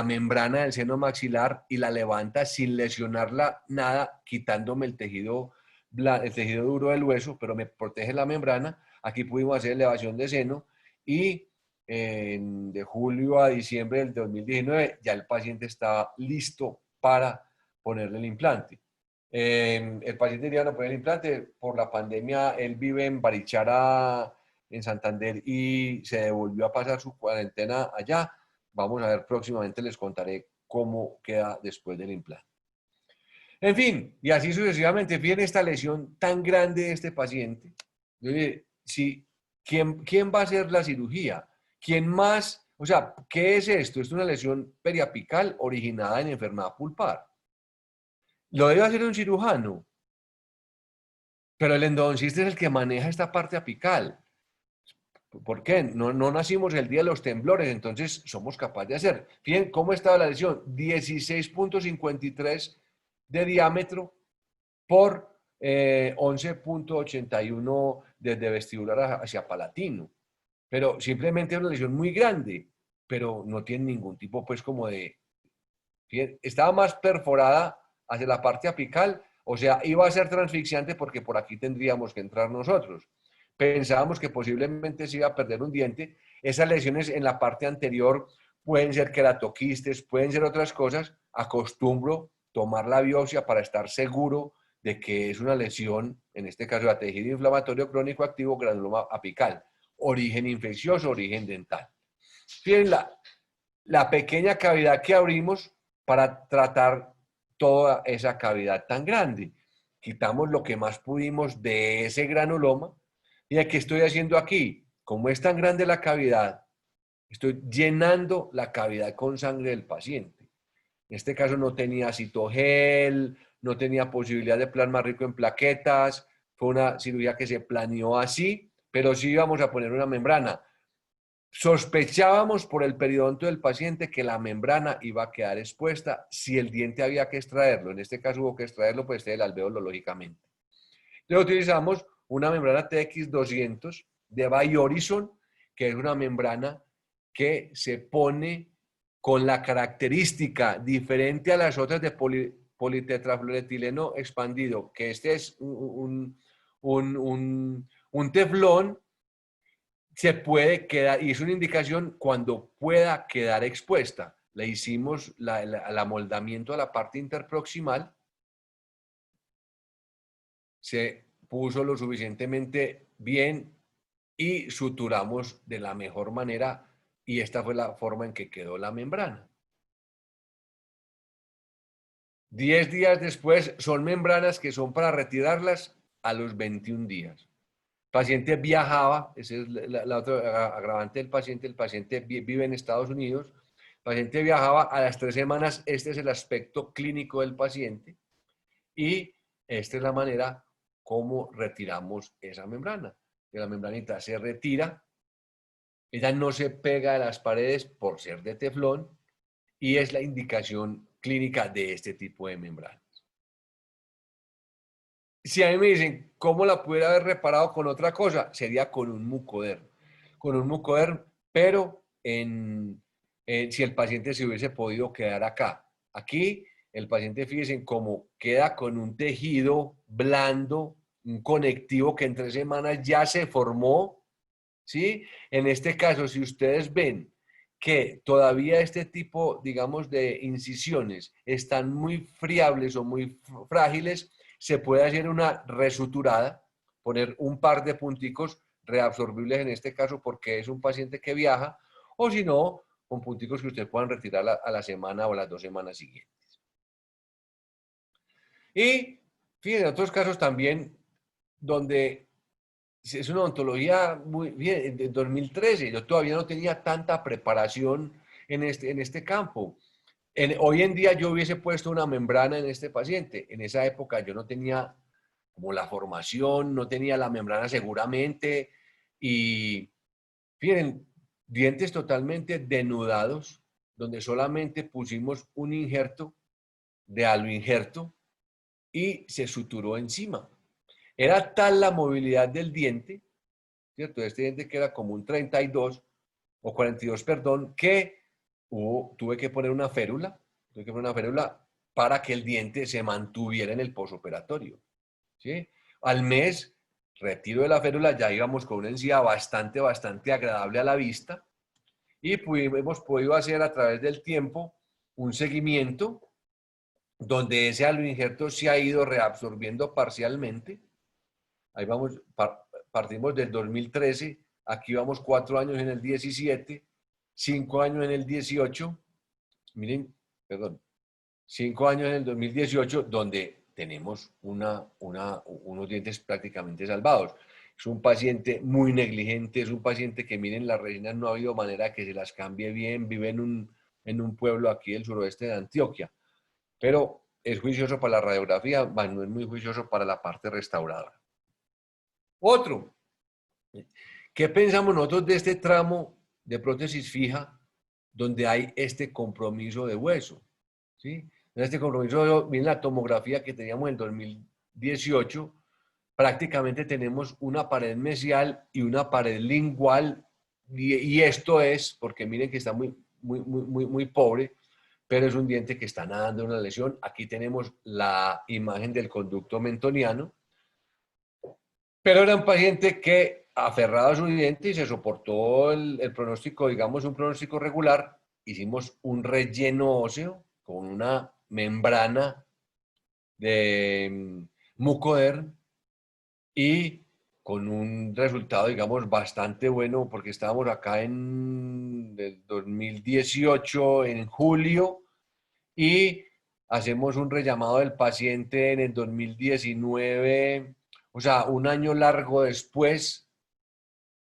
membrana del seno maxilar y la levanta sin lesionarla nada, quitándome el tejido duro del hueso, pero me protege la membrana. Aquí pudimos hacer elevación de seno y de julio a diciembre del 2019 ya el paciente estaba listo para ponerle el implante. El paciente iba a poner el implante por la pandemia. Él vive en Barichara, en Santander, y se devolvió a pasar su cuarentena allá. Vamos a ver, próximamente les contaré cómo queda después del implante. En fin, y así sucesivamente. Fíjense esta lesión tan grande de este paciente. ¿Quién va a hacer la cirugía? ¿Quién más? O sea, ¿qué es esto? Esto es una lesión periapical originada en enfermedad pulpar. Lo debe hacer un cirujano, pero el endodoncista es el que maneja esta parte apical. ¿Por qué? No nacimos el día de los temblores, entonces somos capaces de hacer. Fíjense cómo estaba la lesión: 16.53 de diámetro por 11.81 desde vestibular hacia palatino. Pero simplemente es una lesión muy grande, pero no tiene ningún tipo, pues, como de... Fíjense, estaba más perforada hacia la parte apical, o sea, iba a ser transfixiante porque por aquí tendríamos que entrar nosotros. Pensábamos que posiblemente se iba a perder un diente. Esas lesiones en la parte anterior pueden ser queratoquistes, pueden ser otras cosas. Acostumbro tomar la biopsia para estar seguro de que es una lesión, en este caso de tejido inflamatorio crónico activo, granuloma apical, origen infeccioso, origen dental. Fíjense la pequeña cavidad que abrimos para tratar toda esa cavidad tan grande. Quitamos lo que más pudimos de ese granuloma. ¿Y qué estoy haciendo aquí? Como es tan grande la cavidad, Estoy llenando la cavidad con sangre del paciente. En este caso no tenía citogel, no tenía posibilidad de plasma rico en plaquetas. Fue una cirugía que se planeó así, pero sí íbamos a poner una membrana. Sospechábamos por el periodonto del paciente que la membrana iba a quedar expuesta si el diente había que extraerlo. En este caso hubo que extraerlo pues del alvéolo, lógicamente. Entonces utilizamos una membrana TX200 de Bi-Horizon, que es una membrana que se pone con la característica diferente a las otras de politetrafluoretileno expandido, que este es un teflón, se puede quedar, y es una indicación cuando pueda quedar expuesta. Le hicimos el amoldamiento a la parte interproximal, se puso lo suficientemente bien y suturamos de la mejor manera, y esta fue la forma en que quedó la membrana. 10 días después son membranas que son para retirarlas a los 21 días. El paciente viajaba, esa es la otra agravante del paciente, el paciente vive en Estados Unidos, el paciente viajaba a las 3 semanas, este es el aspecto clínico del paciente, y esta es la manera como retiramos esa membrana. La membranita se retira, ella no se pega a las paredes por ser de teflón, y es la indicación clínica de este tipo de membrana. Si a mí me dicen, ¿cómo la pudiera haber reparado con otra cosa? Sería con un mucoderm. Con un mucoderm, pero si el paciente se hubiese podido quedar acá. Aquí, el paciente, fíjense cómo queda con un tejido blando, un conectivo que en 3 semanas ya se formó, ¿sí? En este caso, si ustedes ven que todavía este tipo, digamos, de incisiones están muy friables o muy frágiles, se puede hacer una resuturada, poner un par de punticos reabsorbibles en este caso porque es un paciente que viaja, o si no, con punticos que ustedes puedan retirar a la semana o las 2 semanas siguientes. Y fíjense, en otros casos también donde es una ontología muy bien, en 2013, yo todavía no tenía tanta preparación en este campo. Hoy en día yo hubiese puesto una membrana en este paciente. En esa época yo no tenía como la formación, no tenía la membrana seguramente. Y fíjense, dientes totalmente denudados, donde solamente pusimos un injerto de aloinjerto y se suturó encima. Era tal la movilidad del diente, ¿cierto? Este diente que era como un 32 o 42, perdón, que tuve que poner una férula, para que el diente se mantuviera en el posoperatorio, ¿sí? Al mes, retiro de la férula, ya íbamos con una encía bastante agradable a la vista, y hemos podido hacer a través del tiempo un seguimiento donde ese aloinjerto se ha ido reabsorbiendo parcialmente. Ahí vamos, partimos del 2013, aquí vamos 4 años en el 17, 5 años en el 18, miren, perdón, 5 años en el 2018, donde tenemos unos dientes prácticamente salvados. Es un paciente muy negligente, es un paciente que, miren, las resinas no ha habido manera que se las cambie bien, vive en un pueblo aquí del suroeste de Antioquia, pero es juicioso para la radiografía, no es muy juicioso para la parte restauradora. Otro, ¿qué pensamos nosotros de este tramo de prótesis fija donde hay este compromiso de hueso? ¿Sí? En este compromiso, miren la tomografía que teníamos en 2018, prácticamente tenemos una pared mesial y una pared lingual, y esto es porque miren que está muy pobre, pero es un diente que está nadando en una lesión. Aquí tenemos la imagen del conducto mentoniano, pero era un paciente que, aferrado a su diente, y se soportó el pronóstico, digamos, un pronóstico regular. Hicimos un relleno óseo con una membrana de mucoderm y con un resultado, digamos, bastante bueno, porque estábamos acá en el 2018, en julio, y hacemos un rellamado del paciente en el 2019, o sea, un año largo después,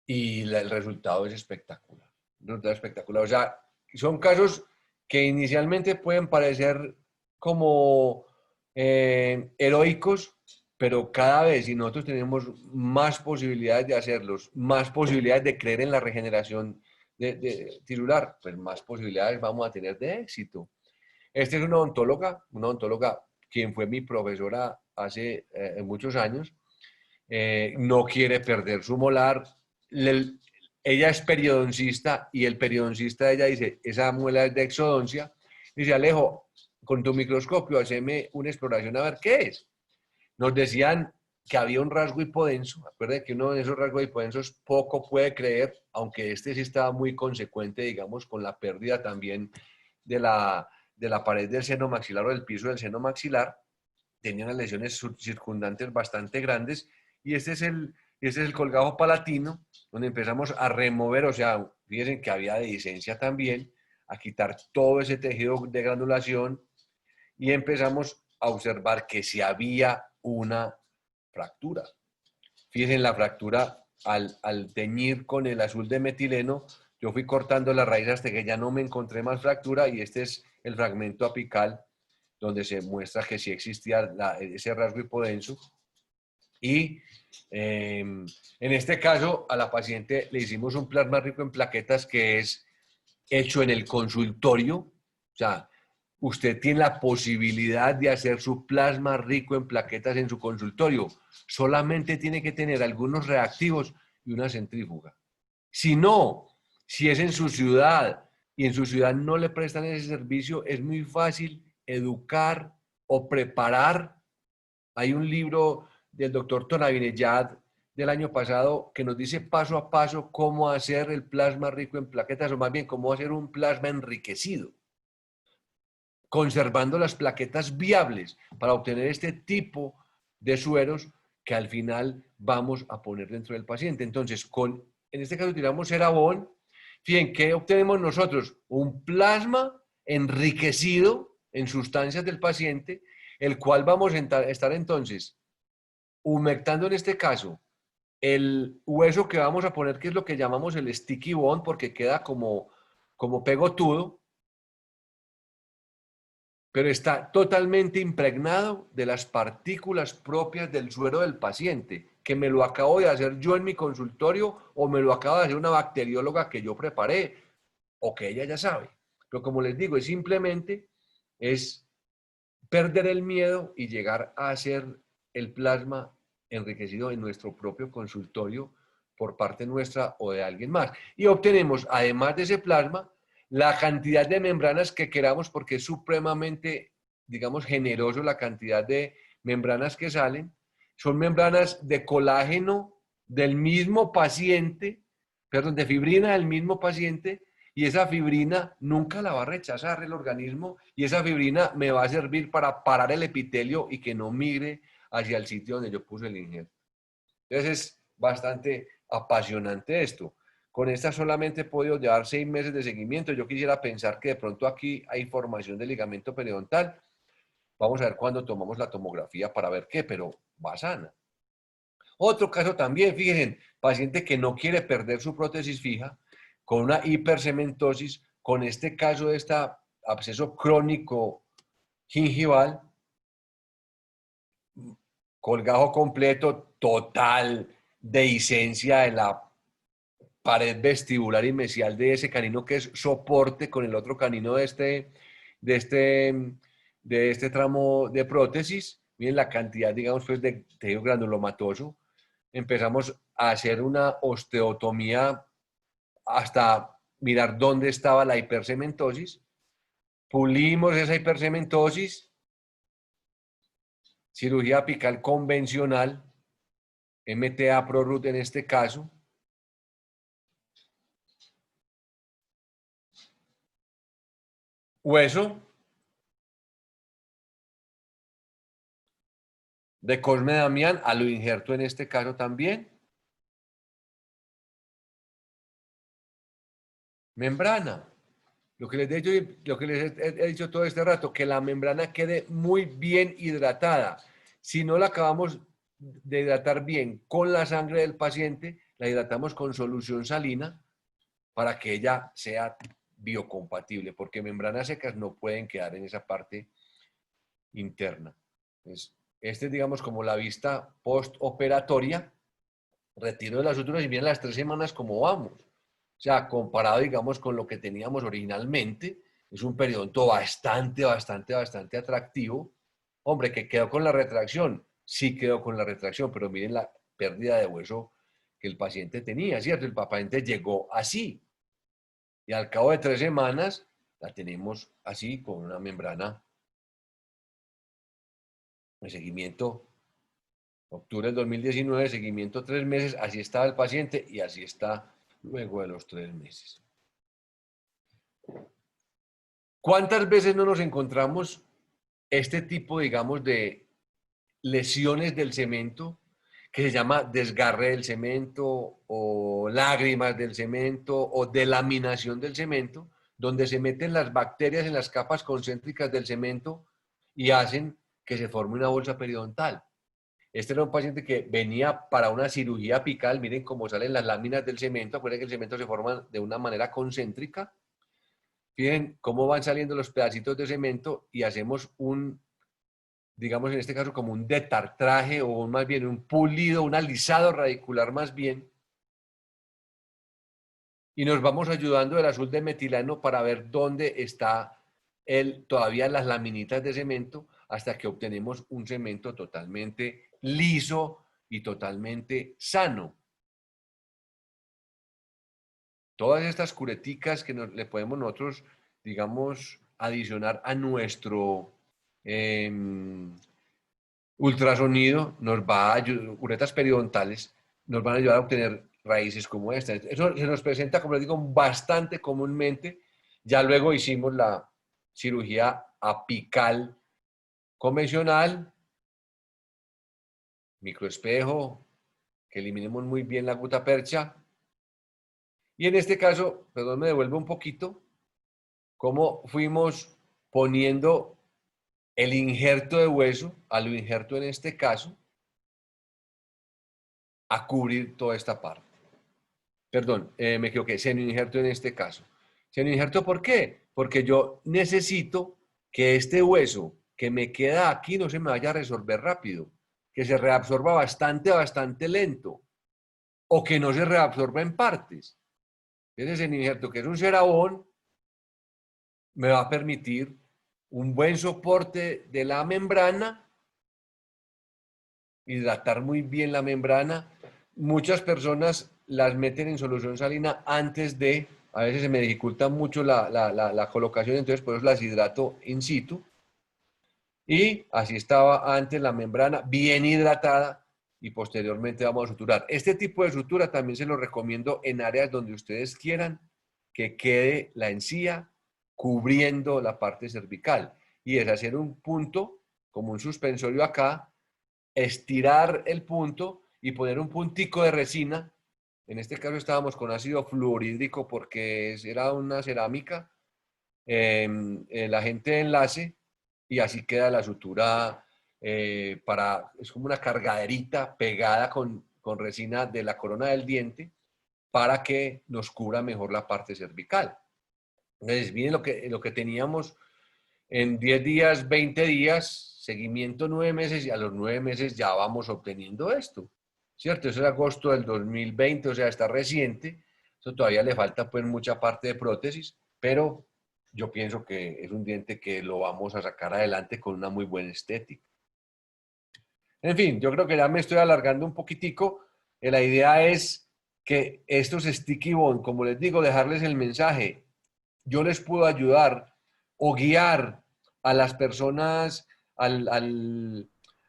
y el resultado es espectacular. Resultado espectacular. O sea, son casos que inicialmente pueden parecer como heroicos, pero cada vez, si nosotros tenemos más posibilidades de hacerlos, más posibilidades de creer en la regeneración de tisular, pues más posibilidades vamos a tener de éxito. Esta es una odontóloga quien fue mi profesora hace muchos años, no quiere perder su molar. Ella es periodoncista y el periodoncista de ella dice, esa muela es de exodoncia. Dice, Alejo, con tu microscopio, haceme una exploración a ver qué es. Nos decían que había un rasgo hipodenso. Acuérdense que uno de esos rasgos hipodensos poco puede creer, aunque este sí estaba muy consecuente, digamos, con la pérdida también de la pared del seno maxilar o del piso del seno maxilar. Tenía unas lesiones circundantes bastante grandes y este es el colgajo palatino, donde empezamos a remover, o sea, fíjense que había dehiscencia también, a quitar todo ese tejido de granulación y empezamos a observar que si había una fractura. Fíjense en la fractura, al teñir con el azul de metileno, yo fui cortando la raíz hasta que ya no me encontré más fractura y este es el fragmento apical donde se muestra que sí existía ese rasgo hipodenso. Y en este caso a la paciente le hicimos un plasma rico en plaquetas que es hecho en el consultorio. O sea, usted tiene la posibilidad de hacer su plasma rico en plaquetas en su consultorio. Solamente tiene que tener algunos reactivos y una centrífuga. Si no, si es en su ciudad y en su ciudad no le prestan ese servicio, es muy fácil educar o preparar. Hay un libro del doctor Tonavineyad del año pasado que nos dice paso a paso cómo hacer el plasma rico en plaquetas, o más bien cómo hacer un plasma enriquecido, conservando las plaquetas viables para obtener este tipo de sueros que al final vamos a poner dentro del paciente. Entonces, en este caso utilizamos Ceravón. Fíjense, ¿qué obtenemos nosotros? Un plasma enriquecido en sustancias del paciente, el cual vamos a estar entonces humectando en este caso el hueso que vamos a poner, que es lo que llamamos el sticky bone, porque queda como pegotudo, pero está totalmente impregnado de las partículas propias del suero del paciente, que me lo acabo de hacer yo en mi consultorio o me lo acaba de hacer una bacterióloga que yo preparé o que ella ya sabe. Pero como les digo, es perder el miedo y llegar a hacer el plasma enriquecido en nuestro propio consultorio por parte nuestra o de alguien más. Y obtenemos, además de ese plasma, la cantidad de membranas que queramos, porque es supremamente, digamos, generoso la cantidad de membranas que salen. Son membranas de colágeno del mismo paciente, perdón, de fibrina del mismo paciente, y esa fibrina nunca la va a rechazar el organismo y esa fibrina me va a servir para parar el epitelio y que no migre hacia el sitio donde yo puse el injerto. Entonces es bastante apasionante esto. Con esta solamente he podido llevar 6 meses de seguimiento. Yo quisiera pensar que de pronto aquí hay formación del ligamento periodontal. Vamos a ver cuándo tomamos la tomografía para ver qué, pero va sana. Otro caso también, fíjense, paciente que no quiere perder su prótesis fija, con una hipercementosis, con este caso de este absceso crónico gingival, colgajo completo, total dehiscencia de la pared vestibular y mesial de ese canino que es soporte con el otro canino de este tramo de prótesis. Miren la cantidad, digamos, pues, de tejido granulomatoso. Empezamos a hacer una osteotomía hasta mirar dónde estaba la hipercementosis. Pulimos esa hipercementosis, cirugía apical convencional, MTA ProRoot en este caso. Hueso de Cosme Damián, a lo injerto en este caso también. Membrana. Lo que les he dicho todo este rato, que la membrana quede muy bien hidratada. Si no la acabamos de hidratar bien con la sangre del paciente, la hidratamos con solución salina para que ella sea biocompatible, porque membranas secas no pueden quedar en esa parte interna. Entonces, este es, digamos, como la vista postoperatoria, retiro de las suturas y vienen las 3 semanas como vamos. O sea, comparado, digamos, con lo que teníamos originalmente, es un periodonto bastante atractivo. Hombre, que quedó con la retracción. Sí quedó con la retracción, pero miren la pérdida de hueso que el paciente tenía, ¿cierto? El paciente llegó así. Y al cabo de 3 semanas la tenemos así, con una membrana de seguimiento. Octubre del 2019, seguimiento 3 meses, así estaba el paciente y así está luego de los 3 meses. ¿Cuántas veces no nos encontramos este tipo, digamos, de lesiones del cemento que se llama desgarre del cemento o lágrimas del cemento o delaminación del cemento, donde se meten las bacterias en las capas concéntricas del cemento y hacen que se forme una bolsa periodontal? Este era un paciente que venía para una cirugía apical. Miren cómo salen las láminas del cemento. Acuérdense que el cemento se forma de una manera concéntrica. Fíjense cómo van saliendo los pedacitos de cemento y hacemos un, digamos en este caso, como un detartraje o más bien un pulido, un alisado radicular más bien. Y nos vamos ayudando del azul de metilano para ver dónde está todavía las laminitas de cemento hasta que obtenemos un cemento totalmente liso y totalmente sano. Todas estas cureticas que le podemos nosotros, digamos, adicionar a nuestro ultrasonido, nos va a ayudar, curetas periodontales, nos van a ayudar a obtener raíces como esta. Eso se nos presenta, como les digo, bastante comúnmente. Ya luego hicimos la cirugía apical convencional, microespejo, que eliminemos muy bien la gutapercha. Y en este caso, perdón, me devuelvo un poquito, cómo fuimos poniendo el injerto de hueso, a lo injerto en este caso, a cubrir toda esta parte. Perdón, me equivoqué, seno-injerto en este caso. Seno-injerto, ¿por qué? Porque yo necesito que este hueso que me queda aquí no se me vaya a resorber rápido, que se reabsorba bastante lento, o que no se reabsorba en partes. Ese seno-injerto, que es un cerabón, me va a permitir un buen soporte de la membrana, hidratar muy bien la membrana. Muchas personas las meten en solución salina antes de, a veces se me dificulta mucho la colocación, entonces por eso las hidrato in situ. Y así estaba antes la membrana, bien hidratada, y posteriormente vamos a suturar. Este tipo de sutura también se lo recomiendo en áreas donde ustedes quieran que quede la encía cubriendo la parte cervical. Y es hacer un punto, como un suspensorio acá, estirar el punto y poner un puntico de resina. En este caso estábamos con ácido fluorhídrico porque era una cerámica, el agente de enlace, y así queda la sutura es como una cargaderita pegada con resina de la corona del diente para que nos cubra mejor la parte cervical. Entonces, miren lo que teníamos en 10 días, 20 días, seguimiento 9 meses, y a los 9 meses ya vamos obteniendo esto, ¿cierto? Eso es agosto del 2020, o sea, está reciente. Eso todavía le falta pues mucha parte de prótesis, pero yo pienso que es un diente que lo vamos a sacar adelante con una muy buena estética. En fin, yo creo que ya me estoy alargando un poquitico. La idea es que estos sticky bone, como les digo, dejarles el mensaje. Yo les puedo ayudar o guiar a las personas, al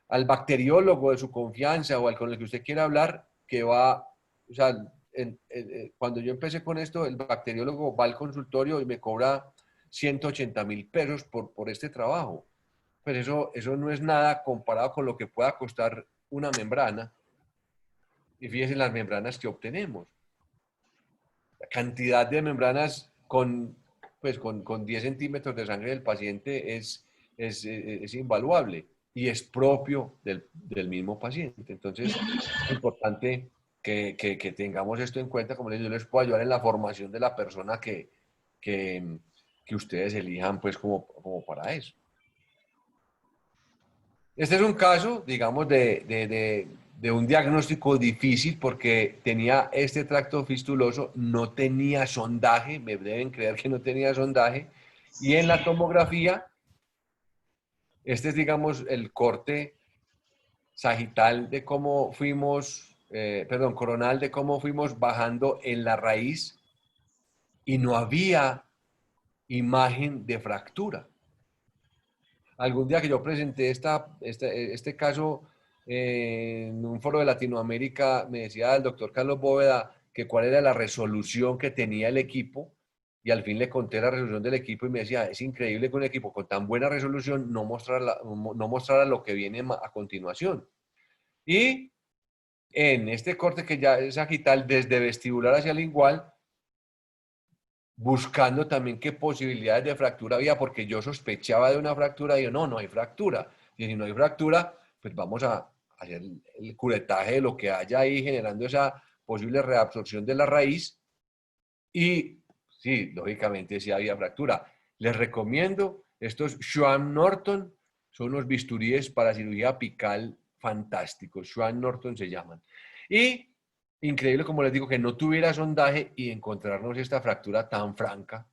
bacteriólogo de su confianza o al con el que usted quiera hablar, que va, o sea, cuando yo empecé con esto, el bacteriólogo va al consultorio y me cobra 180.000 pesos por este trabajo. Pues eso no es nada comparado con lo que pueda costar una membrana. Y fíjense en las membranas que obtenemos. La cantidad de membranas con 10 centímetros de sangre del paciente es invaluable y es propio del mismo paciente. Entonces, es importante que tengamos esto en cuenta. Como les digo, yo les puedo ayudar en la formación de la persona que ustedes elijan pues como para eso. Este es un caso, digamos, de un diagnóstico difícil porque tenía este tracto fistuloso, no tenía sondaje, me deben creer que no tenía sondaje, y en la tomografía, este es, digamos, el corte sagital de cómo fuimos, coronal de cómo fuimos bajando en la raíz y no había imagen de fractura. Algún día que yo presenté este caso en un foro de Latinoamérica, me decía el doctor Carlos Bóveda que cuál era la resolución que tenía el equipo, y al fin le conté la resolución del equipo y me decía, es increíble que un equipo con tan buena resolución no mostrara lo que viene a continuación. Y en este corte que ya es sagital, desde vestibular hacia lingual, buscando también qué posibilidades de fractura había, porque yo sospechaba de una fractura y yo, no hay fractura. Y si no hay fractura, pues vamos a hacer el curetaje de lo que haya ahí, generando esa posible reabsorción de la raíz. Y sí, lógicamente sí había fractura. Les recomiendo estos Schwam Norton, son unos bisturíes para cirugía apical fantásticos, Schwam Norton se llaman. Y increíble, como les digo, que no tuviera sondaje y encontrarnos esta fractura tan franca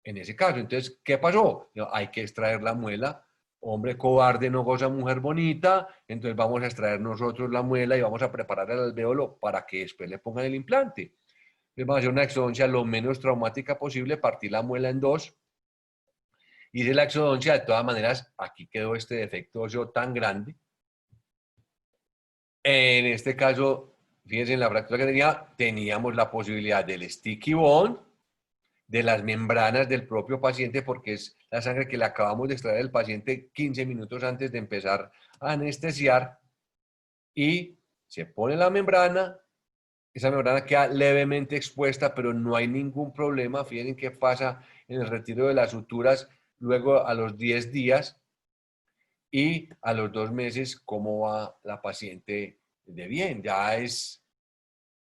en ese caso. Entonces, ¿qué pasó? Hay que extraer la muela. Hombre cobarde no goza mujer bonita, entonces vamos a extraer nosotros la muela y vamos a preparar el alvéolo para que después le pongan el implante. Entonces vamos a hacer una exodoncia lo menos traumática posible, partir la muela en dos. Hice la exodoncia, de todas maneras, aquí quedó este defecto óseo tan grande. En este caso, fíjense, en la fractura que teníamos la posibilidad del sticky bone, de las membranas del propio paciente, porque es la sangre que le acabamos de extraer al paciente 15 minutos antes de empezar a anestesiar, y se pone la membrana, esa membrana queda levemente expuesta, pero no hay ningún problema. Fíjense qué pasa en el retiro de las suturas luego a los 10 días y a los 2 meses, cómo va la paciente de bien. Ya es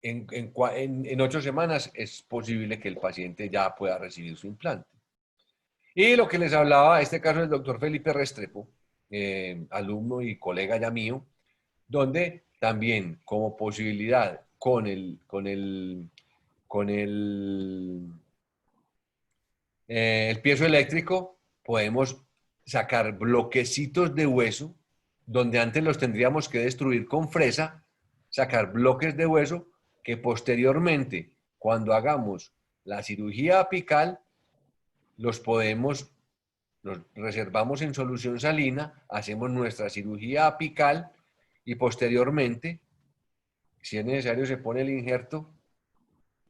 en 8 semanas es posible que el paciente ya pueda recibir su implante. Y lo que les hablaba, este caso del doctor Felipe Restrepo, alumno y colega ya mío, donde también como posibilidad con el piezo eléctrico podemos sacar bloquecitos de hueso, donde antes los tendríamos que destruir con fresa, sacar bloques de hueso que posteriormente, cuando hagamos la cirugía apical, los reservamos en solución salina, hacemos nuestra cirugía apical y posteriormente, si es necesario, se pone el injerto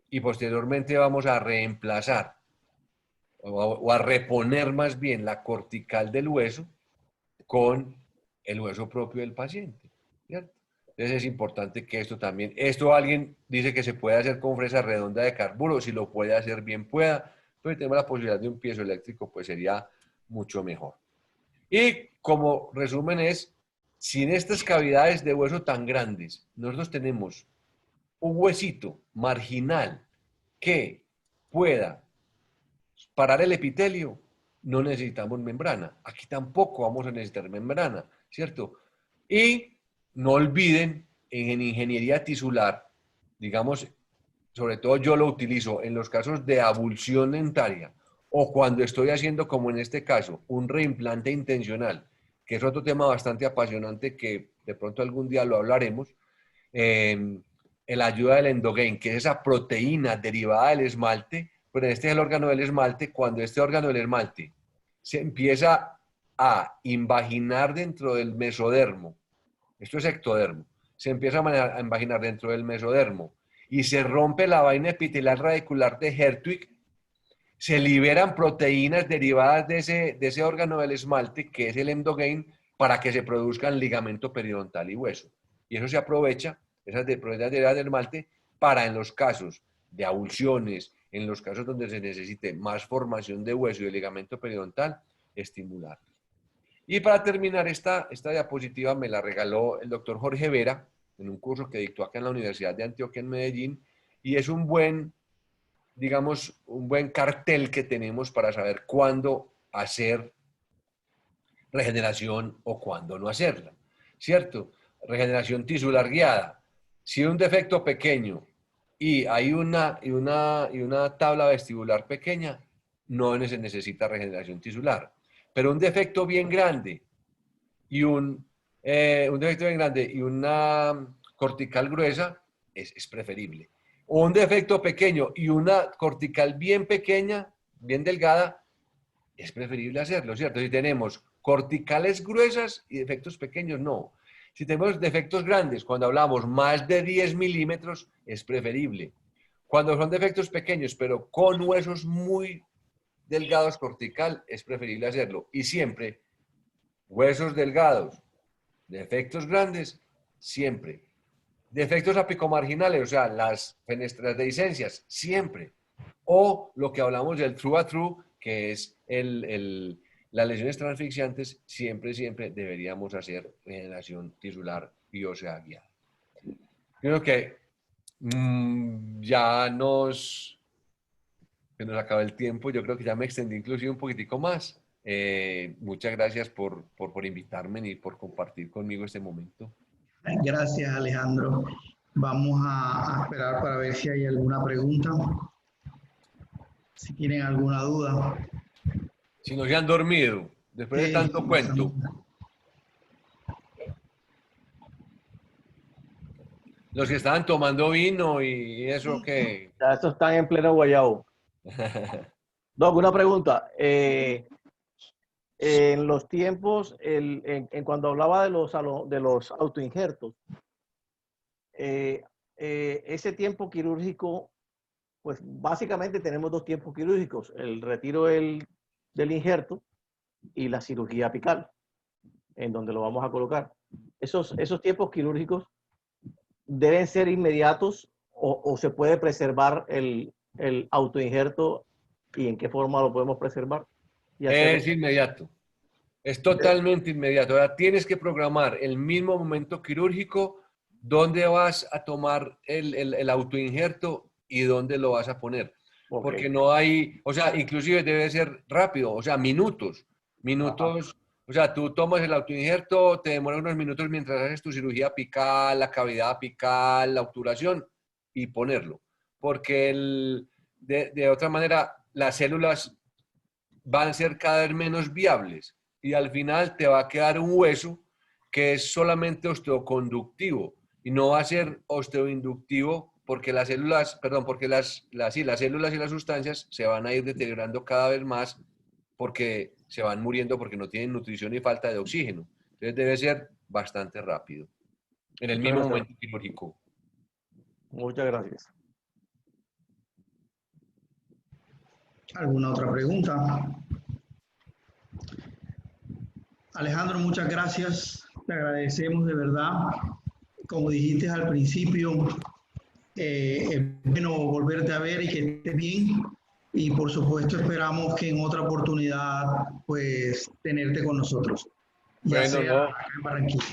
y posteriormente vamos a reemplazar o a reponer más bien la cortical del hueso con el hueso propio del paciente, ¿cierto? Entonces es importante que esto alguien dice que se puede hacer con fresa redonda de carburo, si lo puede hacer bien pueda, pero si tenemos la posibilidad de un piezo eléctrico, pues sería mucho mejor. Y como resumen es, sin estas cavidades de hueso tan grandes, nosotros tenemos un huesito marginal que pueda parar el epitelio, no necesitamos membrana. Aquí tampoco vamos a necesitar membrana, ¿cierto? Y no olviden, en ingeniería tisular, digamos, sobre todo yo lo utilizo en los casos de abulsión dentaria o cuando estoy haciendo, como en este caso, un reimplante intencional, que es otro tema bastante apasionante que de pronto algún día lo hablaremos, la ayuda del endogain, que es esa proteína derivada del esmalte, pero este es el órgano del esmalte. Cuando este órgano del esmalte se empieza a invaginar dentro del mesodermo, esto es ectodermo, se empieza a invaginar dentro del mesodermo y se rompe la vaina epitelar radicular de Hertwig, se liberan proteínas derivadas de ese órgano del esmalte, que es el endogain, para que se produzcan ligamento periodontal y hueso. Y eso se aprovecha, esas proteínas derivadas del esmalte, para en los casos de abulsiones, en los casos donde se necesite más formación de hueso y de ligamento periodontal, estimular. Y para terminar, esta diapositiva me la regaló el doctor Jorge Vera, en un curso que dictó acá en la Universidad de Antioquia en Medellín, y es un buen, digamos, un buen cartel que tenemos para saber cuándo hacer regeneración o cuándo no hacerla, ¿cierto? Regeneración tisular guiada. Si hay un defecto pequeño y hay una tabla vestibular pequeña, no se necesita regeneración tisular. Pero un defecto bien grande y una cortical gruesa es preferible. O un defecto pequeño y una cortical bien pequeña, bien delgada, es preferible hacerlo, ¿cierto? Si tenemos corticales gruesas y defectos pequeños, no. Si tenemos defectos grandes, cuando hablamos más de 10 milímetros, es preferible. Cuando son defectos pequeños, pero con huesos muy delgados cortical, es preferible hacerlo. Y siempre, huesos delgados, defectos grandes, siempre. Defectos apicomarginales, o sea, las fenestras de dehiscencias, siempre. O lo que hablamos del true a true, que es las lesiones transfixiantes, siempre deberíamos hacer regeneración tisular y ósea guiada. Creo que ya nos acaba el tiempo. Yo creo que ya me extendí inclusive un poquitico más. Muchas gracias por invitarme y por compartir conmigo este momento. Gracias, Alejandro. Vamos a esperar para ver si hay alguna pregunta. Si tienen alguna duda. Si no se han dormido, después de tanto cuento. Los que estaban tomando vino y eso que... Ya estos están en pleno guayabo. Doc, una pregunta. En los tiempos, en cuando hablaba de los autoinjertos, ese tiempo quirúrgico, pues básicamente tenemos dos tiempos quirúrgicos, el retiro del injerto y la cirugía apical, en donde lo vamos a colocar. Esos tiempos quirúrgicos deben ser inmediatos o se puede preservar el autoinjerto, y en qué forma lo podemos preservar. Es inmediato. Es totalmente inmediato. Ahora tienes que programar el mismo momento quirúrgico dónde vas a tomar el autoinjerto y dónde lo vas a poner. Okay. Porque no hay, o sea, inclusive debe ser rápido, o sea, minutos. Minutos. Ajá. O sea, tú tomas el autoinjerto, te demora unos minutos mientras haces tu cirugía apical, la cavidad apical, la obturación y ponerlo. Porque de otra manera las células van a ser cada vez menos viables y al final te va a quedar un hueso que es solamente osteoconductivo y no va a ser osteoinductivo porque las células, perdón, porque las células y las sustancias se van a ir deteriorando cada vez más porque se van muriendo porque no tienen nutrición y falta de oxígeno. Entonces debe ser bastante rápido, en el mismo momento quirúrgico. Muchas gracias. ¿Alguna otra pregunta? Alejandro, muchas gracias. Te agradecemos de verdad. Como dijiste al principio, es bueno volverte a ver y que estés bien. Y por supuesto esperamos que en otra oportunidad pues tenerte con nosotros. Ya bueno, sea acá en Barranquilla.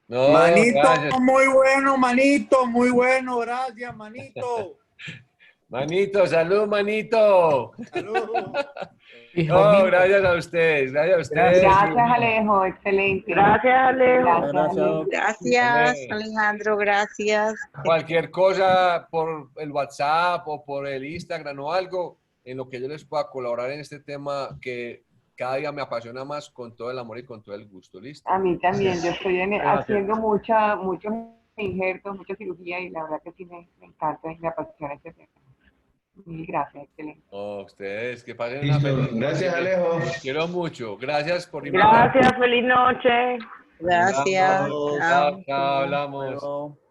No, manito, gracias. Muy bueno, manito, muy bueno, gracias, manito. Manito, salud, manito. Salud. No, gracias a ustedes, gracias a ustedes. Gracias, Alejo, excelente. Gracias, Alejo. Gracias, Alejandro, gracias. Cualquier cosa por el WhatsApp o por el Instagram o algo, en lo que yo les pueda colaborar en este tema que cada día me apasiona más, con todo el amor y con todo el gusto. ¿Listo? A mí también, yo estoy haciendo muchos injertos, mucha cirugía y la verdad que sí me encanta y me apasiona este tema. Mil gracias, excelente. Oh, ustedes, que pasen una feliz noche. Gracias, Alejo. Les quiero mucho. Gracias por invitarme. Gracias, feliz noche. Gracias. Chao, hablamos. Bueno.